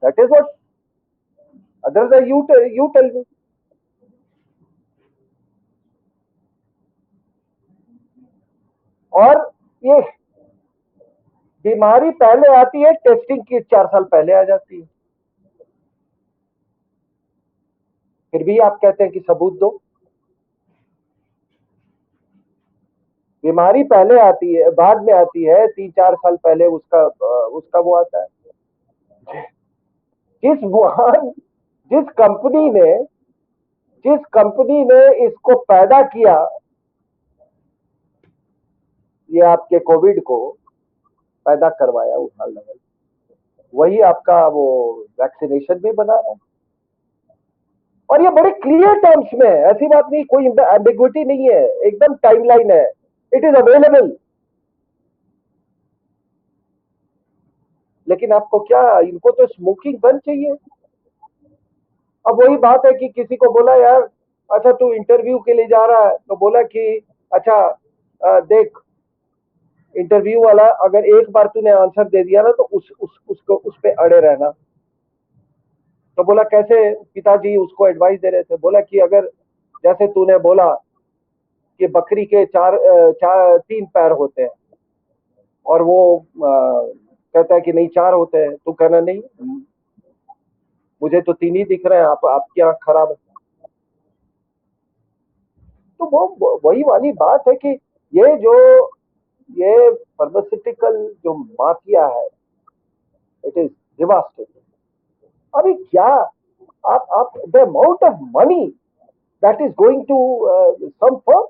that is what, otherwise you tell me. और ये बीमारी पहले आती है, टेस्टिंग की 4 साल पहले आ जाती है। फिर भी आप कहते हैं कि सबूत दो। बीमारी पहले आती है, बाद में आती है, 3-4 साल पहले उसका वो आता है। जिस वुहान जिस कंपनी ने जिस कंपनी ने इसको पैदा किया, ये आपके कोविड को पैदा करवाया वुहान लेवल, वही आपका वो वैक्सीनेशन भी बना रहा है। और ये बड़े क्लियर टर्म्स में है, ऐसी बात नहीं, कोई एम्बिग्विटी नहीं है, एकदम टाइमलाइन है, इट इज अवेलेबल। लेकिन आपको क्या, इनको तो स्मोकिंग गन चाहिए। अब वही बात है कि किसी को बोला यार अच्छा तू इंटरव्यू के लिए जा रहा है, तो बोला कि अच्छा देख, इंटरव्यू वाला अगर एक बार तूने आंसर दे दिया ना तो उसको उस पे अड़े रहना। तो बोला कैसे, पिताजी उसको एडवाइस दे रहे थे, बोला कि अगर जैसे तूने बोला कि बकरी के 3 पैर होते हैं और वो कहता है कि नहीं 4 होते हैं, तू कहना नहीं मुझे तो 3 ही दिख रहे हैं, आपकी आंख खराब है। तो वो वही वाली बात है कि ये फार्मास्यूटिकल जो माफिया है, इट इज डिवास्टेटिंग। अभी क्या आप the amount of money that is going to some firms,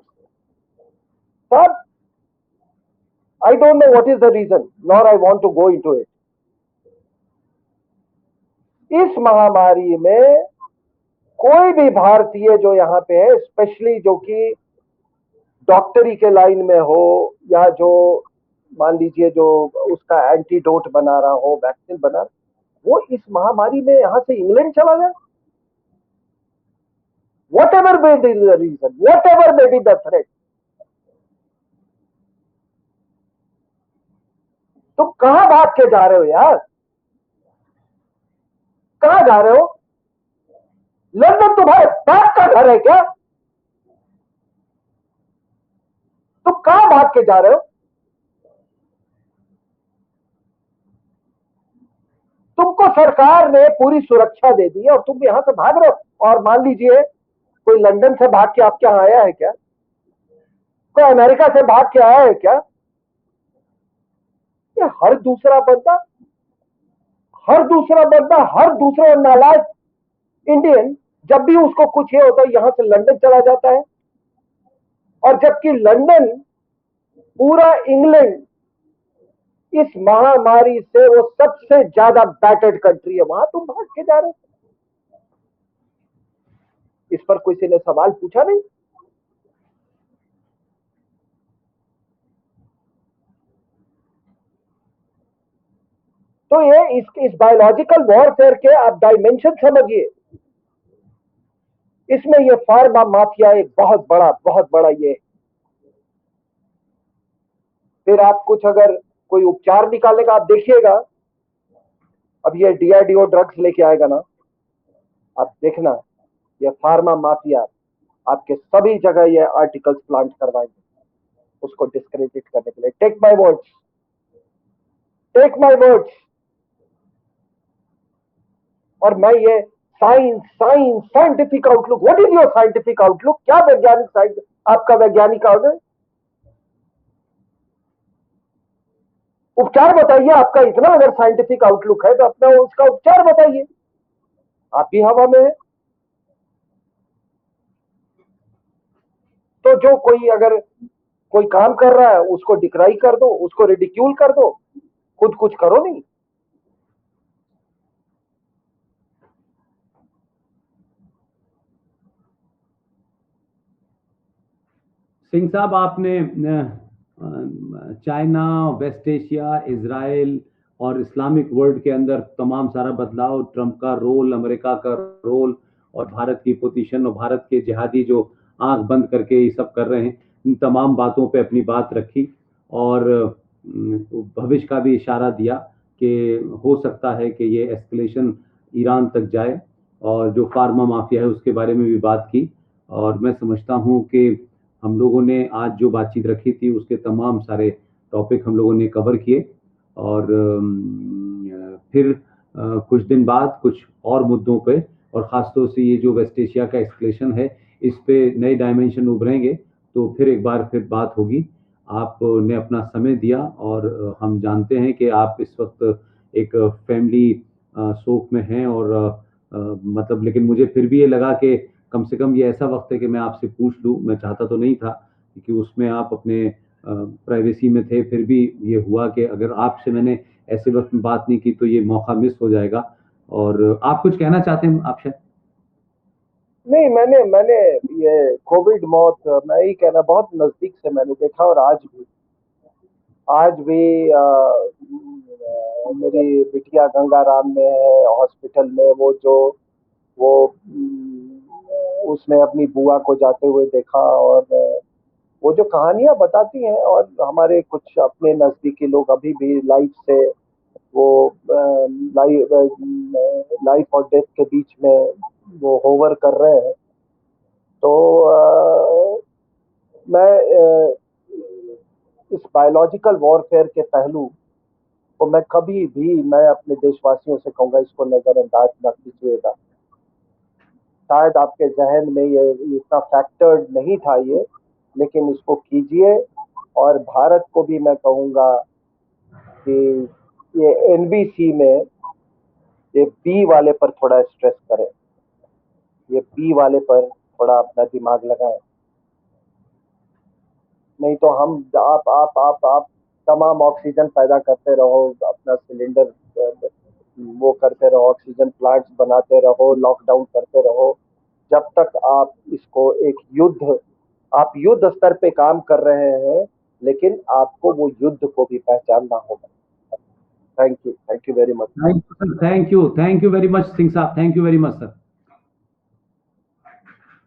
sir I don't know what is the reason, nor I want to go into it. इस महामारी में कोई भी भारतीय जो यहाँ पे है, स्पेशली जो कि डॉक्टरी के लाइन में हो या जो मान लीजिए जो उसका एंटीडोट बना रहा हो, वैक्सीन बना, वो इस महामारी में यहाँ से इंग्लैंड चला जाए। Whatever may be the reason, whatever may be the threat, तुम कहां भाग के जा रहे हो यार, कहां जा रहे हो? लंदन तुम्हारे बाप का घर है क्या? तुम कहां भाग के जा रहे हो? तुमको सरकार ने पूरी सुरक्षा दे दी और तुम यहां से भाग रहे हो। और मान लीजिए कोई लंदन से भाग के आपके यहां आया है क्या? कोई अमेरिका से भाग के आया है क्या? ये हर दूसरा बंदा, हर दूसरा नालायक इंडियन जब भी उसको कुछ ये होता है यहां से लंदन चला जाता है। और जबकि लंदन, पूरा इंग्लैंड इस महामारी से वो सबसे ज्यादा बैटर्ड कंट्री है, वहां तुम भाग के जा रहे हो। इस पर किसी ने सवाल पूछा नहीं। तो ये इस बायोलॉजिकल वॉरफेयर के आप डायमेंशन समझिए। इसमें ये फार्मा माफिया एक बहुत बड़ा ये। फिर आप कुछ अगर कोई उपचार निकालने का आप देखिएगा, अब ये डीआरडीओ ड्रग्स लेके आएगा ना, आप देखना ये फार्मा माफिया आपके सभी जगह ये आर्टिकल्स प्लांट करवाएंगे उसको डिस्क्रेडिट करने के लिए। Take my words. और मैं ये scientific outlook, what is your scientific outlook? क्या वैज्ञानिक आपका वैज्ञानिक आउटलुक? उपचार बताइए। आपका इतना अगर साइंटिफिक आउटलुक है तो अपना उसका उपचार बताइए। आप भी हवा में है। तो जो कोई अगर कोई काम कर रहा है उसको डिक्राई कर दो, उसको रिडिक्यूल कर दो, खुद कुछ करो नहीं। सिंह साहब, आपने चाइना, वेस्ट एशिया, इजराइल और इस्लामिक वर्ल्ड के अंदर तमाम सारा बदलाव, ट्रंप का रोल, अमेरिका का रोल और भारत की पोजीशन और भारत के जिहादी जो आंख बंद करके ये सब कर रहे हैं, इन तमाम बातों पे अपनी बात रखी और भविष्य का भी इशारा दिया कि हो सकता है कि ये एस्केलेशन ईरान तक जाए और जो फार्मा माफिया है उसके बारे में भी बात की। और मैं समझता हूँ कि हम लोगों ने आज जो बातचीत रखी थी उसके तमाम सारे टॉपिक हम लोगों ने कवर किए और फिर कुछ दिन बाद कुछ और मुद्दों पे और ख़ासतौर से ये जो वेस्ट एशिया का एस्केलेशन है, इस पे नए डायमेंशन उभरेंगे तो फिर एक बार फिर बात होगी। आपने अपना समय दिया और हम जानते हैं कि आप इस वक्त एक फैमिली शोक में हैं और मतलब, लेकिन मुझे फिर भी ये लगा कि कम से कम ये ऐसा वक्त है कि मैं आपसे पूछ लूं। मैं चाहता तो नहीं था क्योंकि उसमें आप अपने प्राइवेसी में थे, फिर भी ये हुआ कि अगर आपसे मैंने ऐसे वक्त में बात नहीं की तो ये मौका मिस हो जाएगा। और आप कुछ कहना चाहते हैं आप शायद? नहीं, मैंने मैंने ये कोविड मौत, मैं यही कहना, बहुत नजदीक से मैंने देखा। और आज भी मेरी बिटिया गंगाराम में है हॉस्पिटल में। वो उसने अपनी बुआ को जाते हुए देखा, और वो जो कहानियां बताती हैं, और हमारे कुछ अपने नजदीकी लोग अभी भी लाइफ से, वो लाइफ और डेथ के बीच में वो होवर कर रहे हैं। तो मैं इस बायोलॉजिकल वॉरफेयर के पहलू को मैं अपने देशवासियों से कहूंगा, इसको नजरअंदाज न कीजिएगा। शायद आपके जहन में ये इतना फैक्टर्ड नहीं था ये, लेकिन इसको कीजिए। और भारत को भी मैं कहूंगा कि ये एनबीसी में ये बी वाले पर थोड़ा स्ट्रेस करें, ये बी वाले पर थोड़ा अपना दिमाग लगाएं। नहीं तो हम आप तमाम ऑक्सीजन पैदा करते रहो, अपना सिलेंडर वो करते रहो, ऑक्सीजन प्लांट्स बनाते रहो, लॉकडाउन करते रहो। जब तक आप युद्ध स्तर पे काम कर रहे हैं, लेकिन आपको वो युद्ध को भी पहचानना होगा। Thank you very much. Thank you very much Singh sahab, thank you very much sir.